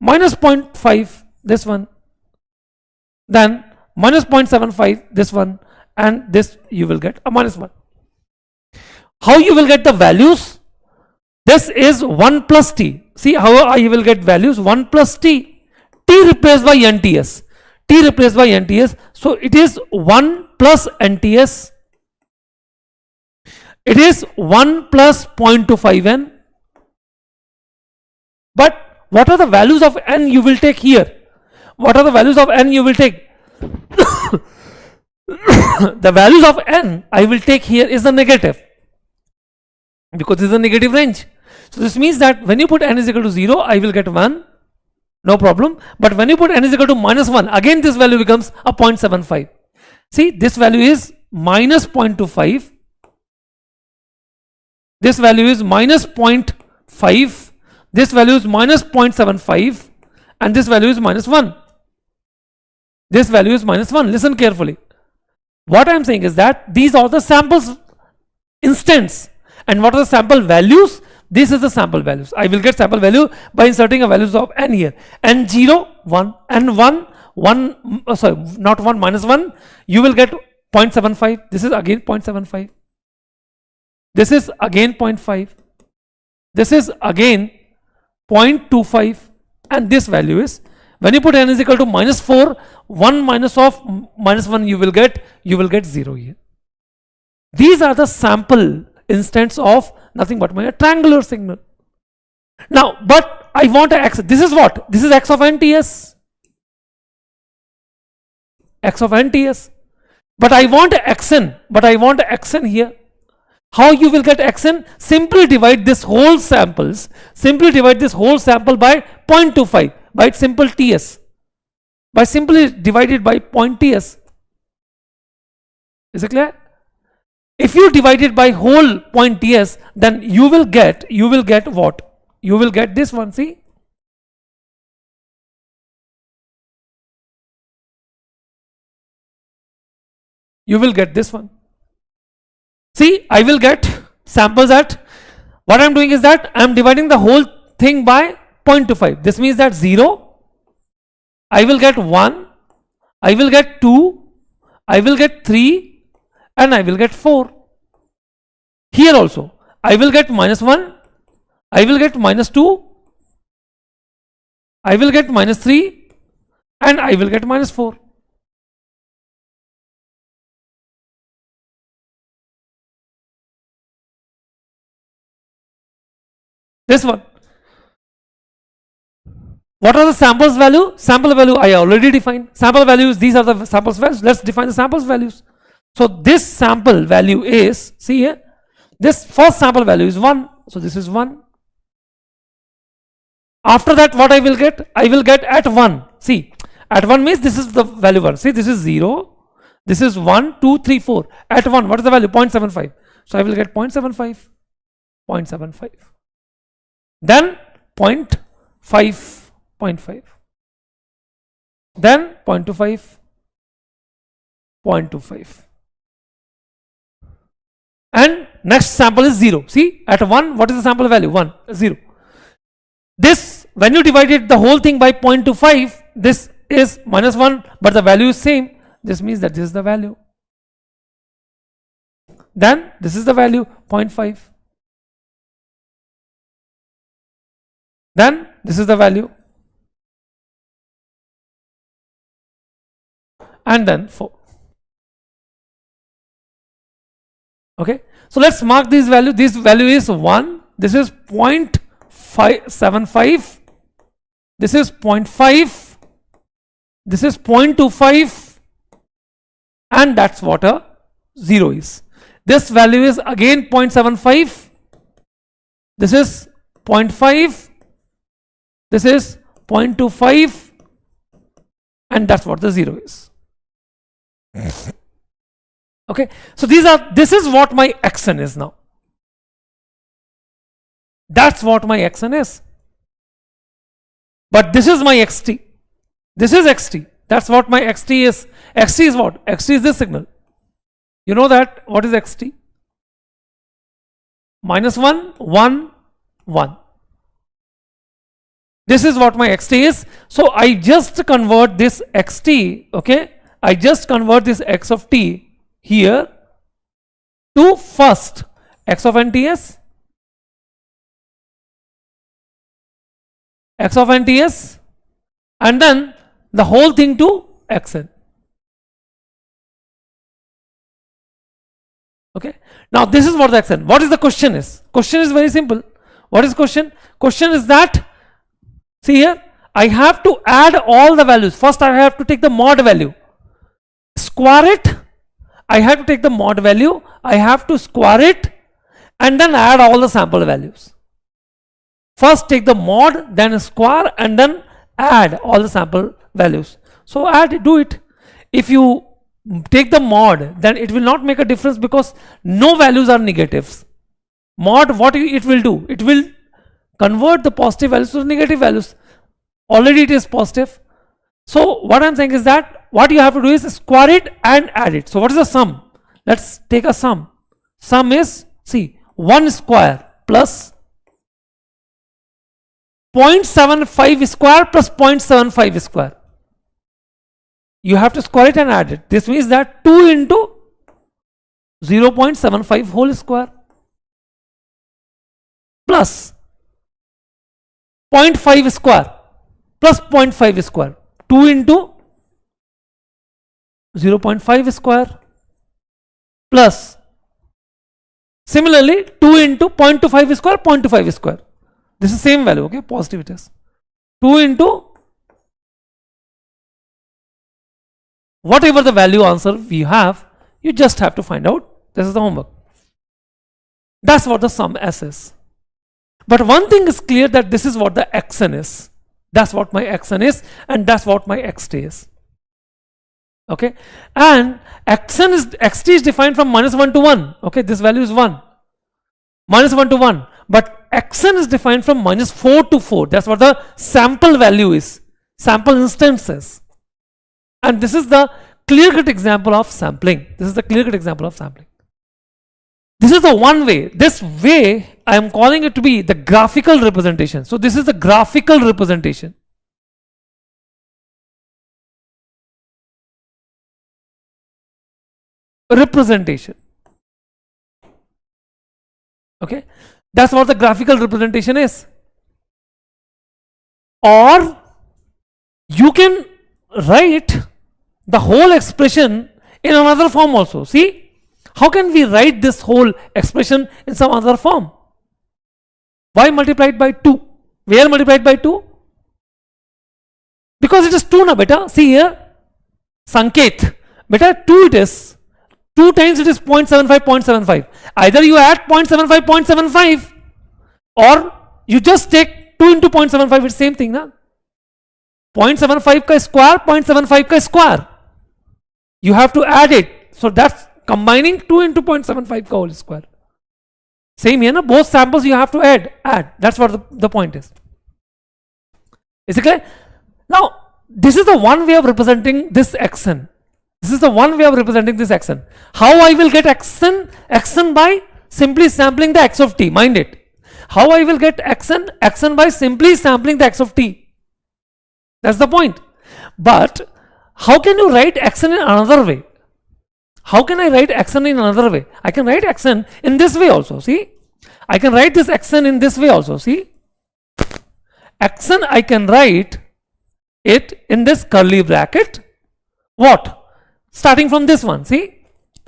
S1: minus 0.5, this one. Then minus 0.75, this one. And this you will get a minus 1. How you will get the values? This is 1 plus T. See how I will get values? 1 plus T. T replaced by NTS. T replaced by NTS. So it is 1 plus NTS. It is 1 plus 0.25n. But what are the values of n you will take here? What are the values of n you will take? The values of n I will take here is the negative, because this is a negative range. So this means that when you put n is equal to 0, I will get 1, no problem. But when you put n is equal to minus 1, again this value becomes a 0.75. See, this value is minus 0.25. this value is minus 0.5, this value is minus 0.75, and this value is minus 1. This value is minus 1. Listen carefully. What I am saying is that these are the samples instants. And what are the sample values? This is the sample values. I will get sample value by inserting a values of n here. n0, 1, n1, 1, sorry, not 1, minus 1. You will get 0.75. This is again 0.75. This is again 0.5. This is again 0.25. And this value is, when you put n is equal to minus 4, 1 minus of minus 1 you will get 0 here. These are the sample instants of nothing but my triangular signal. Now, but I want a x. This is what? This is x of nts. X of nts. But I want a xn. But I want a xn here. How you will get xn? Simply divide this whole samples. Simply divide this whole sample by 0.25 by its simple ts. By simply divided by 0.ts. Is it clear? If you divide it by whole 0.ts, then you will get what? You will get this one. See? You will get this one. See, I will get samples at, what I am doing is that I am dividing the whole thing by 0.25. This means that 0, I will get 1, I will get 2, I will get 3, and I will get 4. Here also, I will get minus 1, I will get minus 2, I will get minus 3, and I will get minus 4. This one. What are the samples value? Sample value I already defined. Sample values, these are the samples values. Let's define the samples values. So this sample value is, see here, this first sample value is 1. So this is 1. After that, what I will get? I will get at 1. See, at 1 means this is the value 1. See, this is 0. This is 1, 2, 3, 4. At 1, what is the value? 0.75. So I will get 0.75. 0.75. Then 0.5. 0.5. Then 0.25. 0.25. And next sample is 0. See, at 1, what is the sample value? 1, 0. This, when you divided the whole thing by 0.25, this is minus 1, but the value is same. This means that this is the value. Then this is the value, 0.5. Then this is the value. And then 4. Okay. So let's mark this value. This value is 1. This is 0.75. This is 0.5. This is 0.25. And that's what a 0 is. This value is again 0.75. This is 0.5. This is 0.25. And that's what the 0 is. Okay, so this is what my xn is now. That's what my xn is. But this is my xt. This is xt. That's what my xt is. Xt is what? Xt is this signal. You know that? What is xt? Minus 1, 1, 1. This is what my xt is. So I just convert this xt, okay? I just convert this x of t here to first x of nts, x of nts, and then the whole thing to xn. Okay. Now this is what the xn. What is the question is? Question is very simple. What is question? Question is that, see here, I have to add all the values. First I have to take the mod value, square it. I have to take the mod value, I have to square it, and then add all the sample values. First take the mod, then square, and then add all the sample values. So add, do it. If you take the mod, then it will not make a difference because no values are negatives. Mod, what it will do? It will convert the positive values to negative values. Already it is positive. So what I'm saying is that what you have to do is square it and add it. So what is the sum? Let's take a sum. Sum is, see, 1 square plus 0.75 square plus 0.75 square. You have to square it and add it. This means that 2 into 0.75 whole square plus 0.5 square plus 0.5 square. 2 into 0.5 square plus similarly 2 into 0.25 square, 0.25 square. This is same value, okay, positive it is. 2 into whatever the value answer we have, you just have to find out. This is the homework. That's what the sum S is. But one thing is clear, that this is what the xn is. That's what my xn is, and that's what my xt is. Okay, and xt is defined from -1 to 1. Okay, this value is 1. -1 to 1. But xn is defined from -4 to 4. That's what the sample value is. Sample instances. And this is the clear-cut example of sampling. This is the clear-cut example of sampling. This is the one way. This way, I am calling it to be the graphical representation. So this is the graphical representation. Representation. Okay, that's what the graphical representation is. Or you can write the whole expression in another form also. See, how can we write this whole expression in some other form? Y multiplied by 2. Where multiplied by 2? Because it is 2 na beta. See here, 𝐂𝐚𝐿. Beta 2 it is. 2 times it is 0.75, 0.75. Either you add 0.75, 0.75, or you just take 2 into 0.75. It's same thing, na? 0.75 ka square, 0.75 ka square. You have to add it. So that's combining 2 into 0.75 ka whole square. Same here, na? Both samples you have to add. That's what the point is. Is it clear? Now, this is the one way of representing this xn. This is the one way of representing this xn. How I will get xn? Xn by simply sampling the x of t. Mind it. How I will get xn? Xn by simply sampling the x of t. That's the point. But how can you write xn in another way? How can I write xn in another way? I can write xn in this way also. See, I can write this xn in this way also. See, xn I can write it in this curly bracket. What? Starting from this one. See,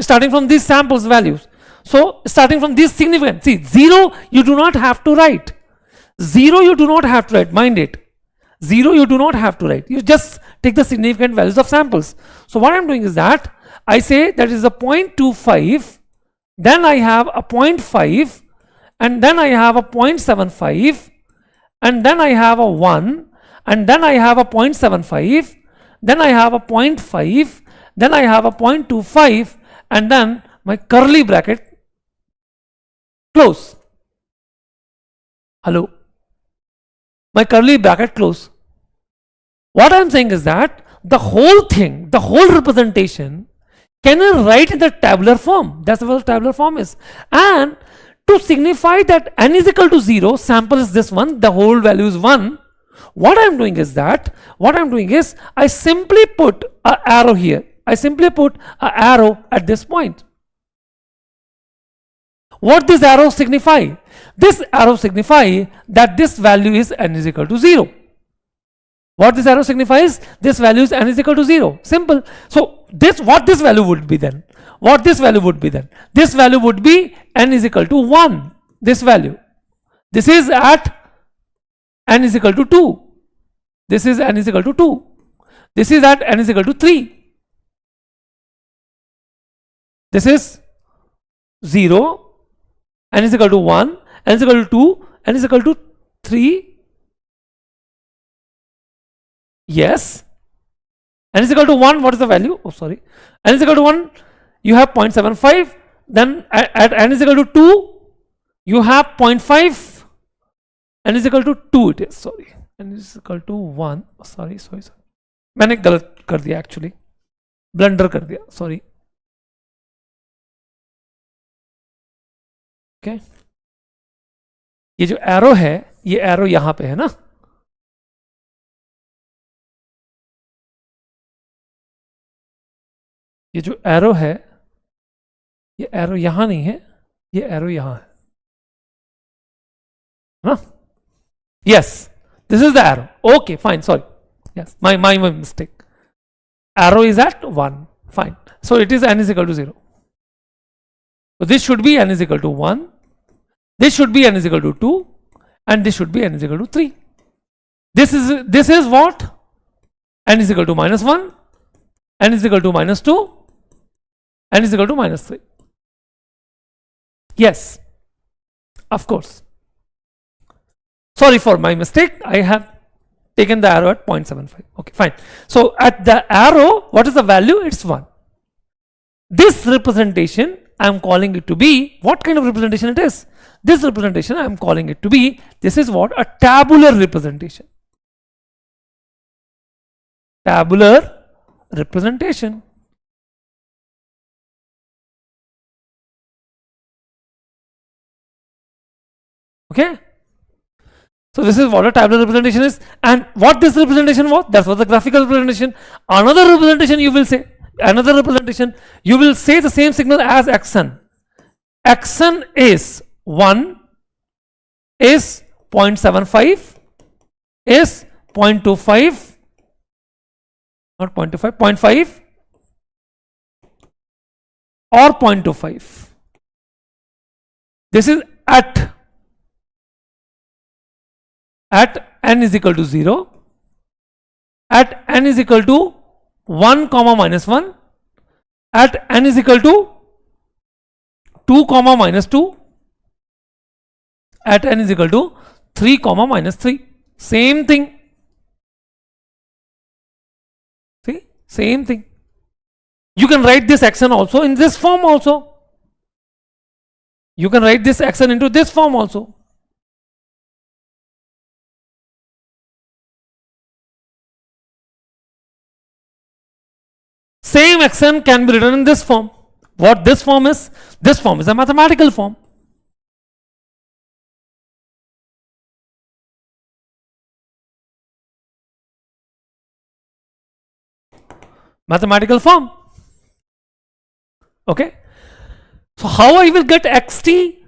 S1: starting from these samples values. So starting from this significant. See, 0 you do not have to write. 0 you do not have to write. Mind it. 0 you do not have to write. You just take the significant values of samples. So what I'm doing is that I say that is a 0.25, then I have a 0.5, and then I have a 0.75, and then I have a 1, and then I have a 0.75, then I have a 0.5, then I have a 0.25, and then my curly bracket close. Hello? My curly bracket close. What I am saying is that the whole thing, the whole representation, can I write in the tabular form? That's what the tabular form is. And to signify that n is equal to 0, sample is this one, the whole value is 1. What I am doing is that, I simply put an arrow here. I simply put an arrow at this point. What this arrow signify? This arrow signify that this value is n is equal to 0. What this arrow signifies? This value is n is equal to 0. Simple. So what this value would be then? What this value would be then? This value would be n is equal to 1. This value. This is at n is equal to 2. This is n is equal to 2. This is at n is equal to 3. This is 0. N is equal to 1. N is equal to 2. N is equal to 3. Yes. N is equal to 1. What is the value? Oh, sorry. N is equal to 1. You have 0.75. Then at n is equal to 2. You have 0.5, n is equal to 2 it is, sorry, n is equal to 1, sorry, मैंने गलत कर दिया actually, blunder कर दिया, sorry. Okay, ये जो arrow है, ये एरो यहां पे है ना, ये जो एरो है, ये एरो यहां नहीं है, ये एरो यहां है ना. Yes, this is the arrow. Okay fine, sorry, yes, my mistake. Arrow is at 1, fine. So it is n is equal to 0. So this should be n is equal to 1, this should be n is equal to 2, and this should be n is equal to 3. This is what? N is equal to minus 1, n is equal to minus 2, n is equal to minus 3. Yes, of course. Sorry for my mistake, I have taken the arrow at 0.75. Okay, fine. So at the arrow, what is the value? It's 1. This representation, I am calling it to be, what kind of representation it is? This representation, I am calling it to be, this is what? A tabular representation. Tabular representation. Okay? So this is what a tabular representation is, and what this representation was, that was the graphical representation. Another representation you will say, the same signal as xn. Xn is 1, is 0.75, is 0.25, not 0.25, 0.5 or 0.25. This is at n is equal to 0, at n is equal to 1 comma minus 1, at n is equal to 2 comma minus 2, at n is equal to 3 comma minus 3. Same thing. See, same thing. You can write this xn also in this form also. You can write this xn into this form also. Same xn can be written in this form. What this form is? This form is a mathematical form. Mathematical form. Okay. So how I will get xt?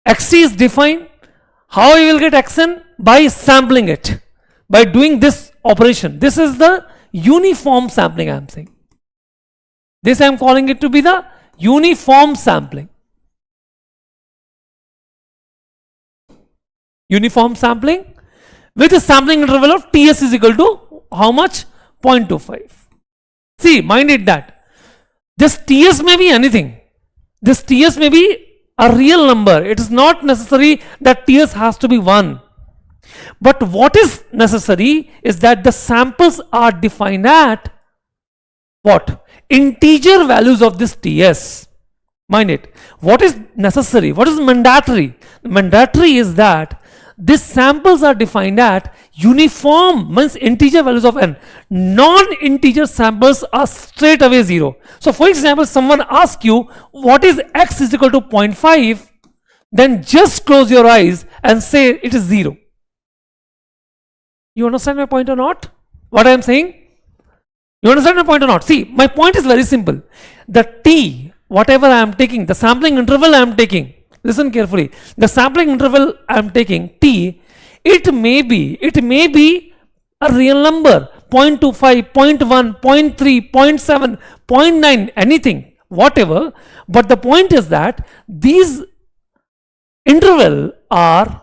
S1: Xt is defined. How I will get xn? By sampling it. By doing this operation. This is the uniform sampling I am saying. This I am calling it to be the uniform sampling. Uniform sampling with a sampling interval of Ts is equal to how much? 0.25. See, mind it that this Ts may be anything. This Ts may be a real number. It is not necessary that Ts has to be 1. But what is necessary is that the samples are defined at what? Integer values of this Ts. Mind it. What is necessary? What is mandatory? Mandatory is that these samples are defined at uniform, means integer values of n. Non-integer samples are straight away 0. So for example, someone asks you what is x is equal to 0.5, then just close your eyes and say it is 0. You understand my point or not? What I am saying? You understand my point or not? See, my point is very simple. The t, whatever I am taking, the sampling interval I am taking, listen carefully, the sampling interval I am taking, t, it may be a real number, 0.25, 0.1, 0.3, 0.7, 0.9, anything, whatever. But the point is that these interval are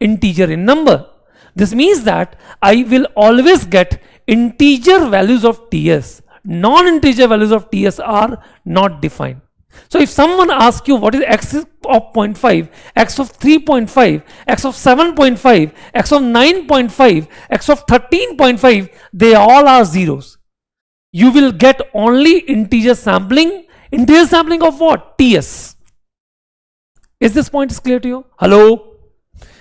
S1: integer in number. This means that I will always get integer values of Ts. Non-integer values of Ts are not defined. So if someone asks you what is x of 0.5, x of 3.5, x of 7.5, x of 9.5, x of 13.5, they all are zeros. You will get only integer sampling. Integer sampling of what? Ts. Is this point is clear to you? Hello?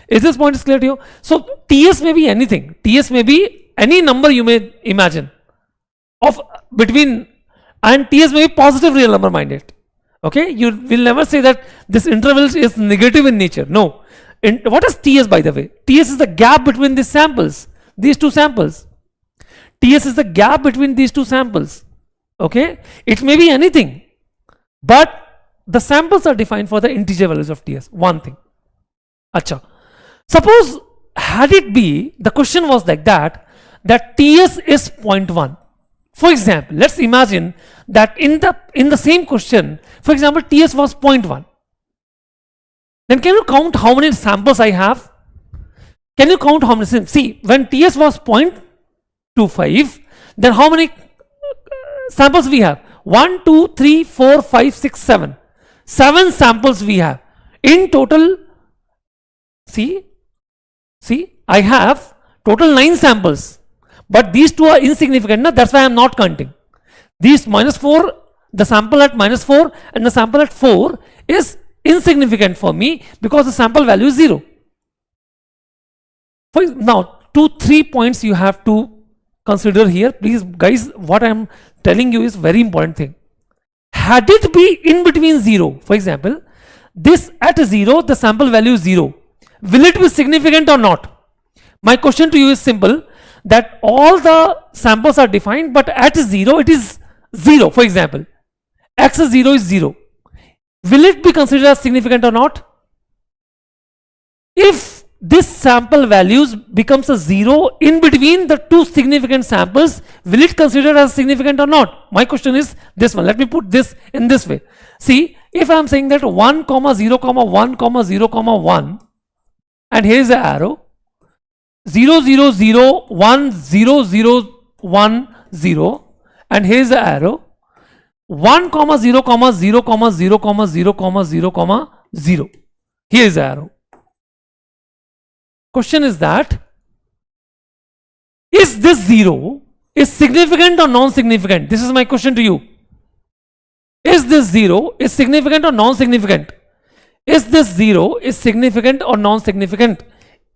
S1: Is this point is clear to you? So TS may be anything. TS may be any number you may imagine of between, and TS may be positive real number minded. Okay, you will never say that this interval is negative in nature. No. What is TS, by the way? TS is the gap between these samples, these two samples. TS is the gap between these two samples. Okay, it may be anything, but the samples are defined for the integer values of TS. One thing. Acha. Suppose had it be, the question was like that TS is 0.1. For example, let's imagine that in the same question, for example, TS was 0.1. Then can you count how many samples I have? Can you count how many? See, when TS was 0.25, then how many samples we have? 1, 2, 3, 4, 5, 6, 7. 7 samples we have. In total, see, I have total 9 samples. But these two are insignificant. No? That's why I am not counting. These -4, the sample at -4 and the sample at 4 is insignificant for me because the sample value is 0. Now, 2-3 points you have to consider here. Please, guys, what I am telling you is very important thing. Had it be in between 0, for example, this at 0, the sample value is 0. Will it be significant or not? My question to you is simple, that all the samples are defined, but at 0 it is 0. For example, x0 is 0. Will it be considered as significant or not? If this sample values becomes a 0 in between the two significant samples, will it considered as significant or not? My question is this one. Let me put this in this way. See, if I am saying that 1, 0, 1, 0, 1, and here is the arrow, 0, 0, 0, 1, 0, 0, 1, 0, and here is the arrow, 1, 0, 0, 0, 0, 0, 0, 0. Here is the arrow. Question is that, is this 0 is significant or non-significant? This is my question to you. Is this 0 is significant or non-significant? Is this 0 is significant or non-significant?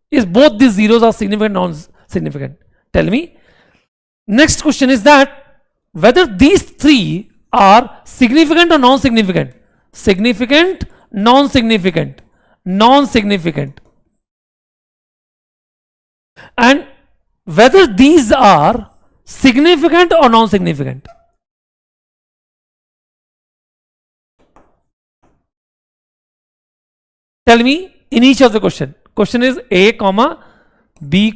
S1: Is both these zeros are significant or non-significant? Tell me. Next question is that whether these three are significant or non-significant. Significant, non-significant, non-significant. And whether these are significant or non-significant. Tell me in each of the question. Question is A, B,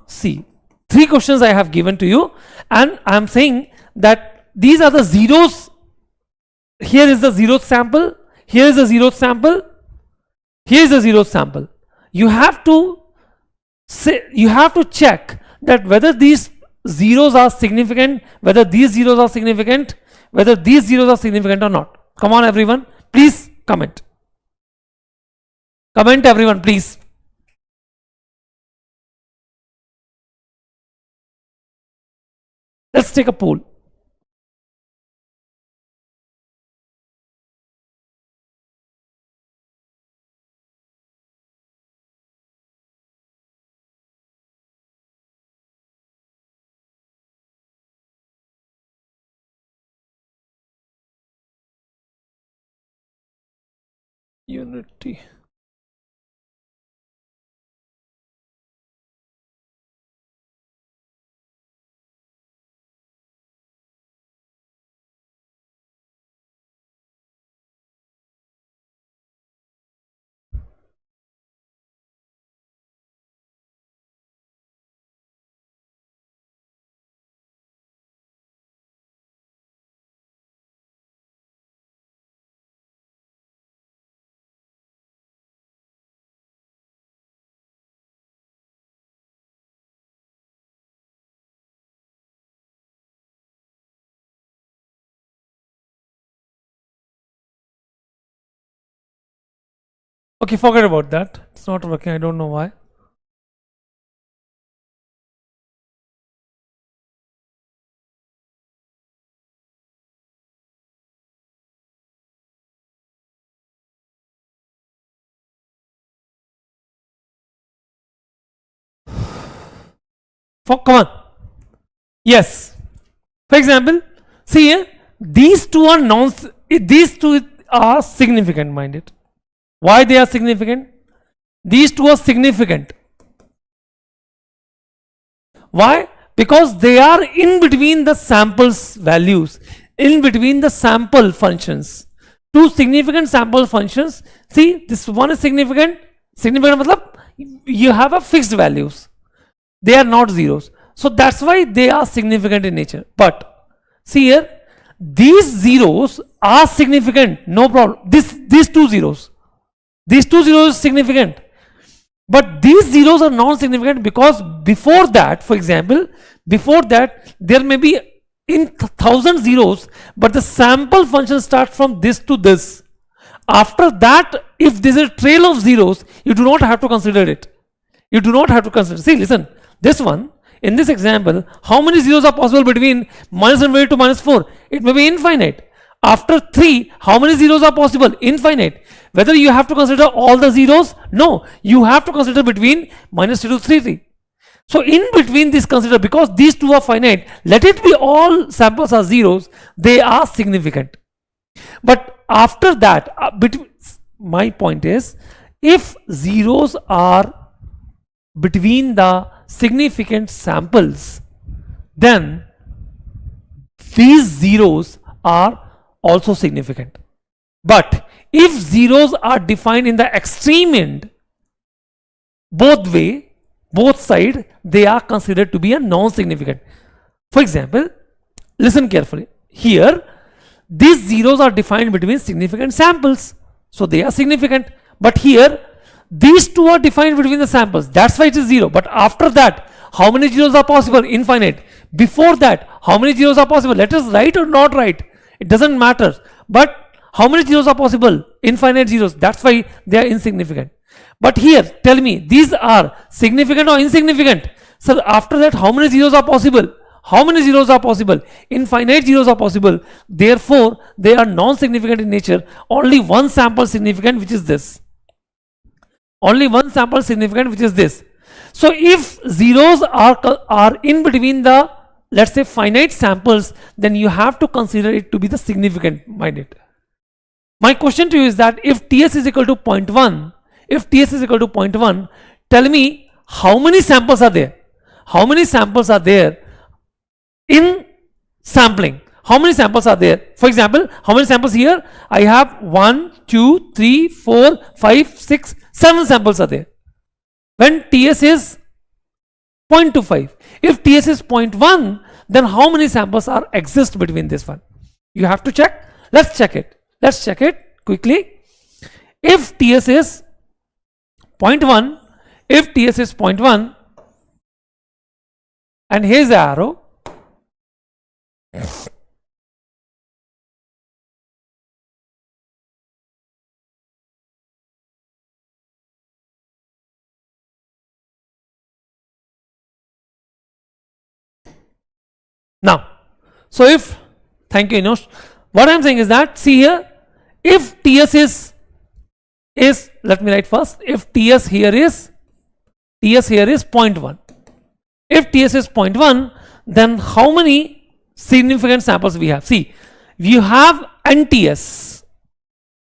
S1: C. 3 questions I have given to you, and I am saying that these are the zeros. Here is the 0th sample, here is the 0th sample, here is the 0th sample. You have to check that whether these zeros are significant, whether these zeros are significant, whether these zeros are significant or not. Come on everyone, please comment. Comment everyone, please. Let's take a poll. Unity. Okay, forget about that. It's not working. I don't know why. Come on. Yes. For example, see here, these two are significant, mind it. Why they are significant? These two are significant. Why? Because they are in between the samples values, in between the sample functions. Two significant sample functions. See, this one is significant. Significant matlab you have a fixed values. They are not zeros. So that's why they are significant in nature. But see here, these zeros are significant, no problem. These two zeros is significant. But these zeros are non-significant because before that, for example, before that there may be in 1000 zeros, but the sample function starts from this to this. After that, if there is a trail of zeros, you do not have to consider it. You do not have to consider. See, listen, this one, in this example, how many zeros are possible between minus infinity to minus 4? It may be infinite. After 3, how many zeros are possible? Infinite. Whether you have to consider all the zeros? No, you have to consider between minus 2 to 3. So in between this consider, because these two are finite, let it be all samples are zeros, they are significant. But after that, my point is, if zeros are between the significant samples, then these zeros are also significant. But if zeros are defined in the extreme end, both sides, they are considered to be a non-significant. For example, listen carefully. Here, these zeros are defined between significant samples, so they are significant. But here, these two are defined between the samples, that's why it is 0. But after that, how many zeros are possible? Infinite. Before that, how many zeros are possible? Let us write or not write, it doesn't matter. But how many zeros are possible? Infinite zeros, that's why they are insignificant. But here, tell me, these are significant or insignificant? So after that, how many zeros are possible? How many zeros are possible? Infinite zeros are possible. Therefore, they are non-significant in nature. Only one sample significant, which is this. Only one sample significant, which is this. So if zeros are in between the, let's say, finite samples, then you have to consider it to be the significant, mind it. My question to you is that if TS is equal to 0.1, if TS is equal to 0.1, tell me how many samples are there? How many samples are there in sampling? How many samples are there? For example, how many samples here? I have 1, 2, 3, 4, 5, 6, 7 samples are there. When TS is 0.25. If TS is 0.1, then how many samples exist between this one? You have to check. Let's check it. Let's check it quickly. If TS is 0.1, if TS is 0.1, and here's the arrow. Now, so if, thank you, Inosh. What I'm saying is that, see here, if TS is, let me write first, if TS here is 0.1. If TS is 0.1, then how many significant samples we have? See, you have NTS,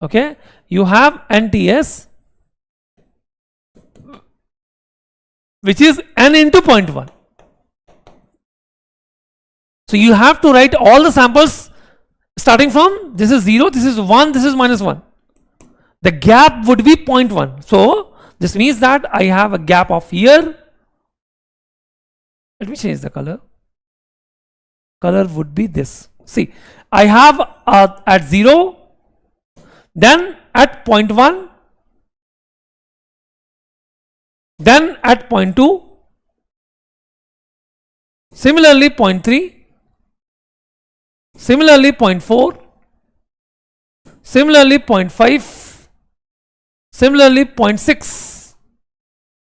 S1: okay? You have NTS, which is n into 0.1. So you have to write all the samples starting from, this is 0, this is 1, this is minus 1. The gap would be 0.1. So this means that I have a gap of here. Let me change the color. Color would be this. See, I have at 0, then at 0.1, then at 0.2, similarly 0.3, similarly 0.4, similarly 0.5, similarly 0.6,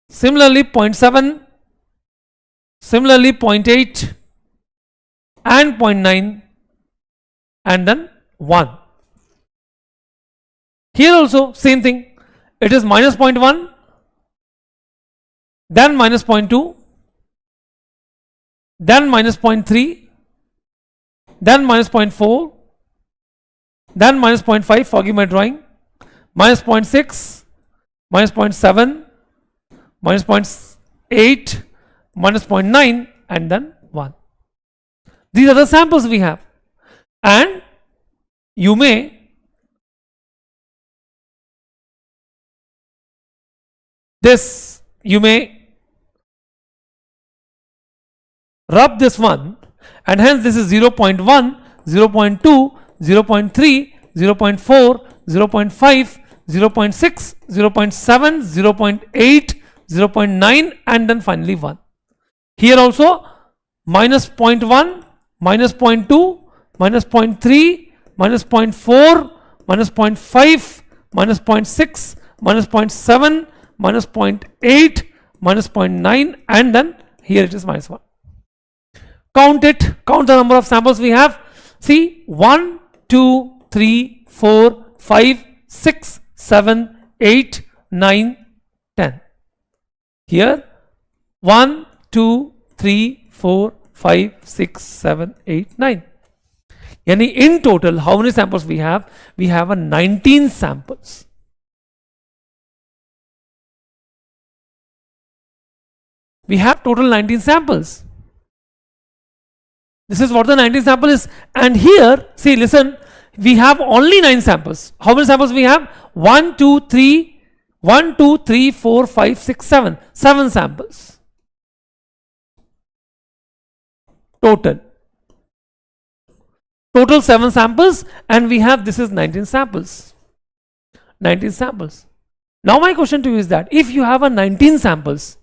S1: similarly 0.7, similarly 0.8 and 0.9, and then 1. Here also same thing, it is minus 0.1, then minus 0.2, then minus 0.3, then minus 0.4, then minus 0.5, forgive my drawing, minus 0.6, minus 0.7, minus 0.8, minus 0.9, and then 1. These are the samples we have. And you may rub this one, and hence this is 0.1, 0.2, 0.3, 0.4, 0.5, 0.6, 0.7, 0.8, 0.9, and then finally 1. Here also minus 0.1, minus 0.2, minus 0.3, minus 0.4, minus 0.5, minus 0.6, minus 0.7, minus 0.8, minus 0.9, and then here it is minus 1. Count it, count the number of samples we have. See, 1, 2, 3, 4, 5, 6, 7, 8, 9, 10. Here 1, 2, 3, 4, 5, 6, 7, 8, 9. Yani in total, how many samples we have? We have a 19 samples. We have total 19 samples. This is what the 19 sample is. And here, see, listen, we have only 9 samples. How many samples we have? 1, 2, 3, 1, 2, 3, 4, 5, 6, 7. 7 samples. Total 7 samples, and we have, this is 19 samples. 19 samples. Now my question to you is that if you have a 19 samples,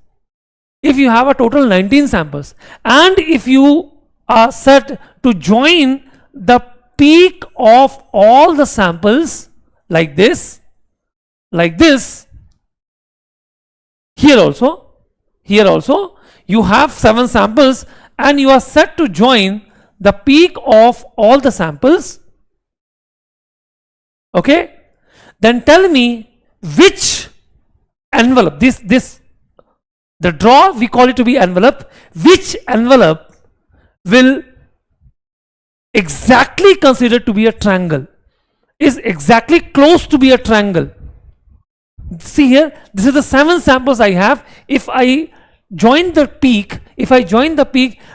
S1: if you have a total 19 samples, and if you are set to join the peak of all the samples like this, here also you have 7 samples, and you are set to join the peak of all the samples. Okay, then tell me which envelope, the draw, we call it to be envelope, which envelope will exactly considered to be a triangle, is exactly close to be a triangle. See here, this is the 7 samples I have. If I join the peak,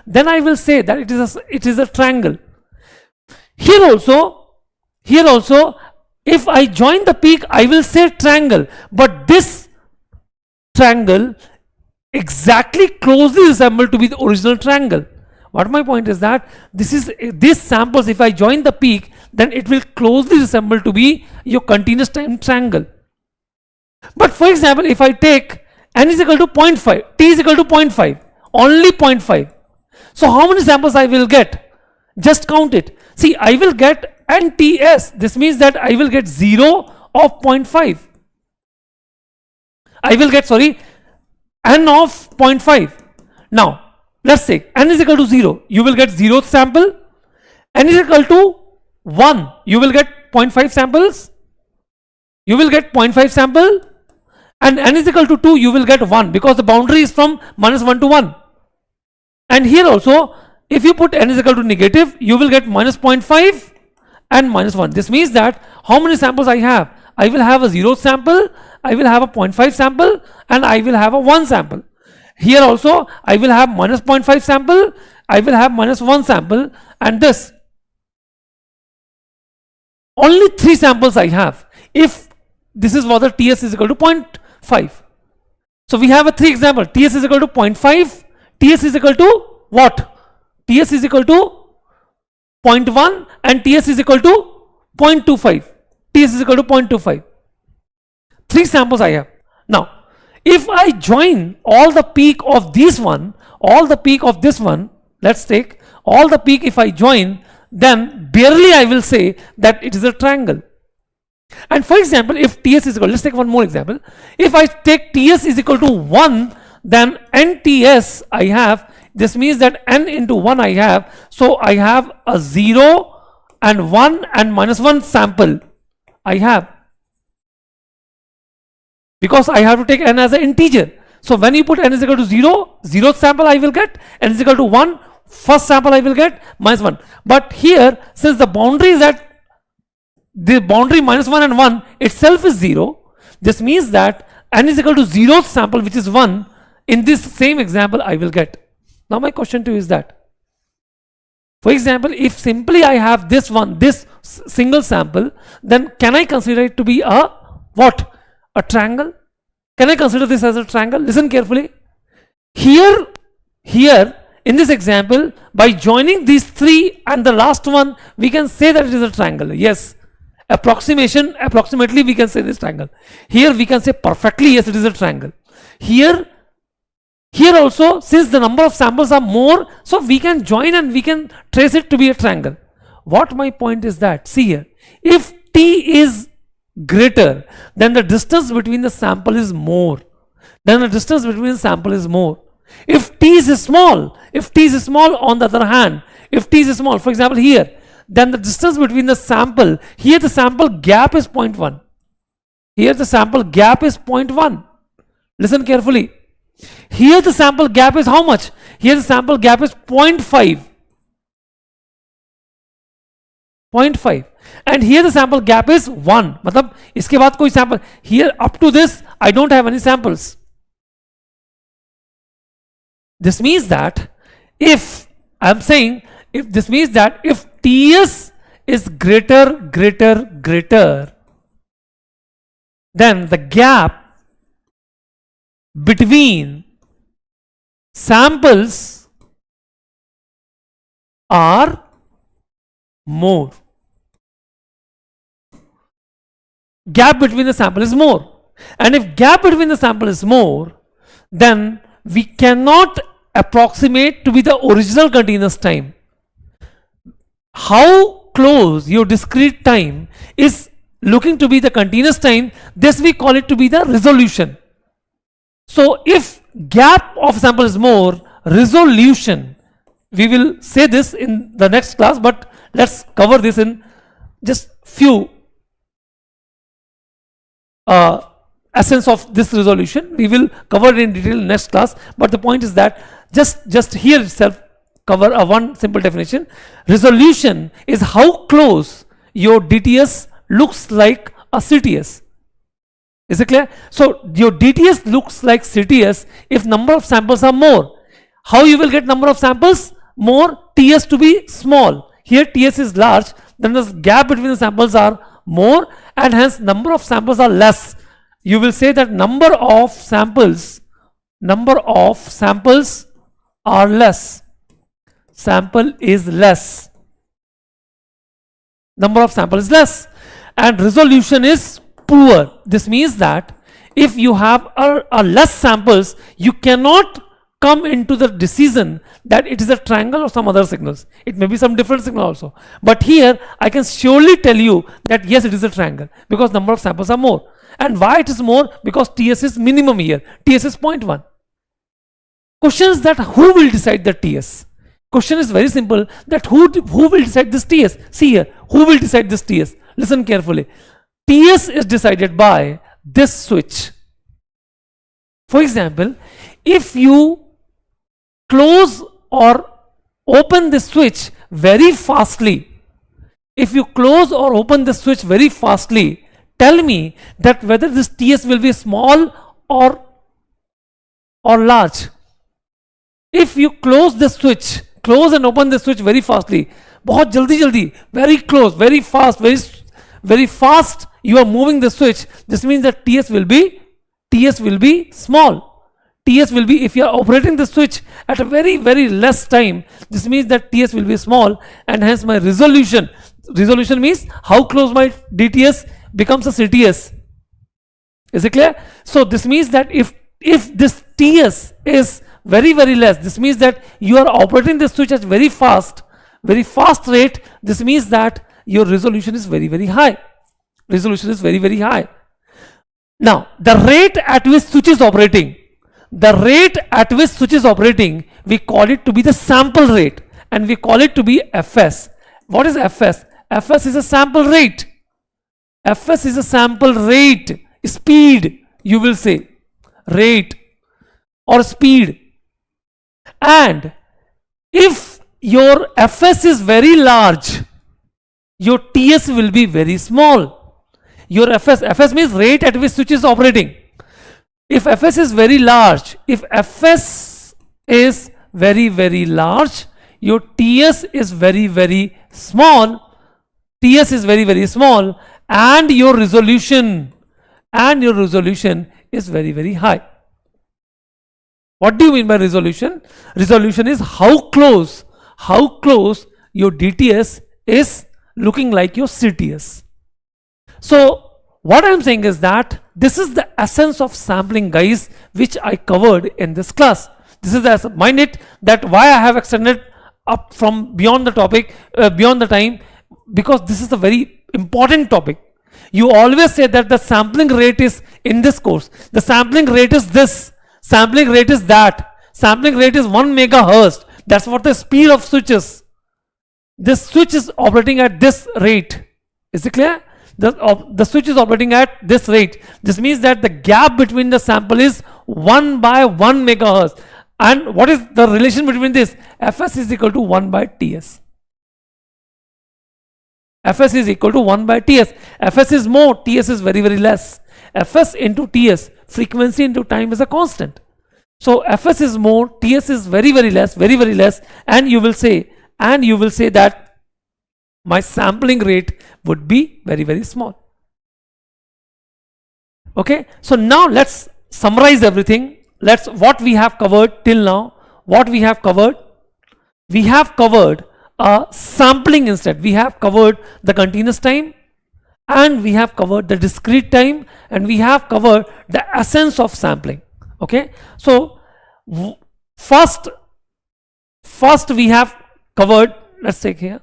S1: then I will say that it is a triangle. Here also, if I join the peak, I will say triangle, but this triangle exactly closely resemble to be the original triangle. What my point is that these samples, if I join the peak, then it will closely resemble to be your continuous time triangle. But for example, if I take n is equal to 0.5, t is equal to 0.5, only 0.5. So how many samples I will get? Just count it. See, I will get NTS. This means that I will get 0 of 0.5. I will get, n of 0.5. Now, let's say n is equal to 0. You will get 0th sample. N is equal to 1. You will get 0.5 samples. You will get 0.5 sample. And n is equal to 2, you will get 1, because the boundary is from minus 1 to 1. And here also, if you put n is equal to negative, you will get minus 0.5 and minus 1. This means that how many samples I have? I will have a 0 sample, I will have a 0.5 sample, and I will have a 1 sample. Here also, I will have minus 0.5 sample, I will have minus 1 sample, and this. Only 3 samples I have. If this is whether TS is equal to 0.5. So we have a 3 example. TS is equal to 0.5. TS is equal to what? TS is equal to 0.1 and TS is equal to 0.25. TS is equal to 0.25. 3 samples I have. Now, if I join all the peak of this one, all the peak of this one, let's take all the peak, if I join, then barely I will say that it is a triangle. And for example, if TS is equal, let's take one more example. If I take TS is equal to 1, then NTS I have, this means that n into 1 I have, so I have a 0 and 1 and minus 1 sample I have, because I have to take n as an integer. So when you put n is equal to 0, 0th sample I will get, n is equal to 1, first sample I will get minus 1. But here, since the boundary is at the boundary minus 1 and 1 itself is 0, this means that n is equal to 0th sample, which is 1. In this same example I will get. Now my question to you is that, for example, if simply I have this single sample, then can I consider it to be a what? A triangle? Can I consider this as a triangle? Listen carefully. Here in this example, by joining these three and the last one, we can say that it is a triangle. Yes, approximately we can say this triangle. Here we can say perfectly, yes, it is a triangle. Here also, since the number of samples are more, so we can join and we can trace it to be a triangle. What my point is that, see here, if t is greater, then the distance between the sample is more. If t is small, on the other hand, if t is small, for example here, then the distance between the sample, here the sample gap is 0.1. Here the sample gap is 0.1. Listen carefully. Here the sample gap is how much? Here the sample gap is 0.5. And here the sample gap is 1. मतलब इसके बाद कोई sample. Here up to this I don't have any samples. This means that if TS is greater, then the gap between samples are more. Gap between the sample is more. And if gap between the sample is more, then we cannot approximate to be the original continuous time. How close your discrete time is looking to be the continuous time, this we call it to be the resolution. So if gap of sample is more, resolution, we will say this in the next class, but let's cover this in just few essence of this resolution. We will cover it in detail in next class, but the point is that just here itself cover one simple definition. Resolution is how close your DTS looks like a CTS. Is it clear? So your DTS looks like CTS if number of samples are more. How you will get number of samples? More, TS to be small. Here TS is large, then the gap between the samples are more, and hence number of samples are less. You will say that number of samples are less. Sample is less. Number of sample is less. And resolution is poor. This means that if you have a less samples, you cannot come into the decision that it is a triangle or some other signals. It may be some different signal also. But here I can surely tell you that yes, it is a triangle because number of samples are more. And why it is more? Because TS is minimum here. TS is 0.1. Question is that who will decide the TS? Question is very simple, that who will decide this TS? See here, who will decide this TS? Listen carefully. TS is decided by this switch. For example, if you close or open the switch very fastly, tell me that whether this TS will be small or large. If you close and open the switch very fastly, बहुत जल्दी, very close, very fast, you are moving the switch. This means that TS will be small. TS will be, if you are operating the switch at a very less time, this means that TS will be small, and hence my resolution means how close my DTS becomes a CTS. Is it clear? So this means that if this TS is very less, this means that you are operating the switch at very fast rate. This means that your resolution is very high. Now the rate at which switch is operating, we call it to be the sample rate, and we call it to be Fs. What is Fs? Fs is a sample rate. Speed, you will say, rate or speed. And if your Fs is very large, your Ts will be very small. Your Fs means rate at which switch is operating. If Fs is very large, if Fs is very large, your Ts is very small, Ts is very small, and your resolution is very high. What do you mean by resolution? Resolution is how close your DTS is looking like your CTS. So what I am saying is that this is the essence of sampling, guys, which I covered in this class. This is the mind it that why I have extended up from beyond the topic, beyond the time, because this is a very important topic. You always say that the sampling rate is in this course, the sampling rate is this, sampling rate is that, sampling rate is 1 megahertz. That's what the speed of switch is. This switch is operating at this rate. Is it clear? The switch is operating at this rate. This means that the gap between the sample is 1 by 1 megahertz. And what is the relation between this? Fs is equal to 1 by Ts. Fs is equal to 1 by Ts. Fs is more, Ts is very less. Fs into Ts, frequency into time, is a constant. So Fs is more, Ts is very less, very less, and you will say that my sampling rate would be very small. Okay, so now let's summarize everything. What we have covered till now. What we have covered a sampling instant. We have covered the continuous time, and we have covered the discrete time, and we have covered the essence of sampling. Okay, so first we have covered, let's take here.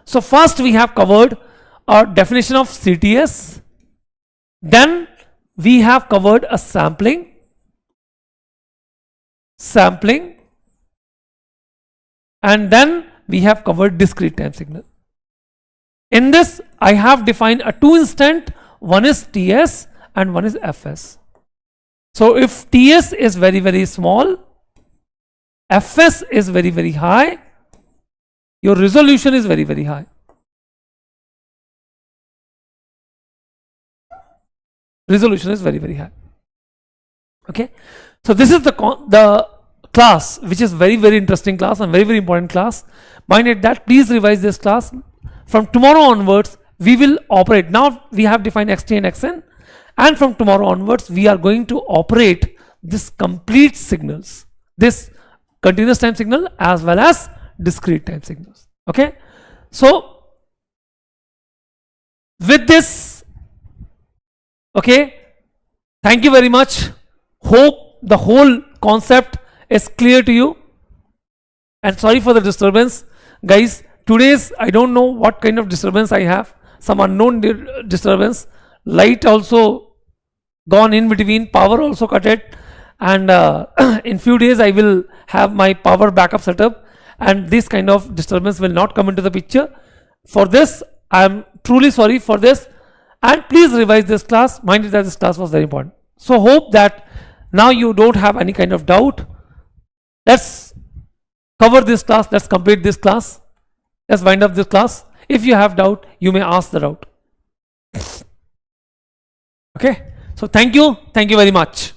S1: So first we have covered our definition of CTS, then we have covered a sampling, and then we have covered discrete time signal. In this I have defined a two instant, one is Ts and one is Fs. So if Ts is very small, Fs is very high, your resolution is very high. Resolution is very high. Okay, so this is the class, which is very interesting class and very important class. Mind it that please revise this class. From tomorrow onwards we will operate. Now we have defined xt and xn, and from tomorrow onwards we are going to operate this complete signals, this continuous time signal as well as discrete time signals. Okay, so with this, okay, thank you very much. Hope the whole concept is clear to you, and sorry for the disturbance, guys. Today's, I don't know what kind of disturbance I have, some unknown disturbance. Light also gone in between, power also cut it, and in few days I will have my power backup setup, and this kind of disturbance will not come into the picture. For this I am truly sorry for this, and please revise this class. Mind you that this class was very important. So hope that now you don't have any kind of doubt. Let's cover this class, let's complete this class, let's wind up this class. If you have doubt, you may ask the doubt. Okay, so thank you very much.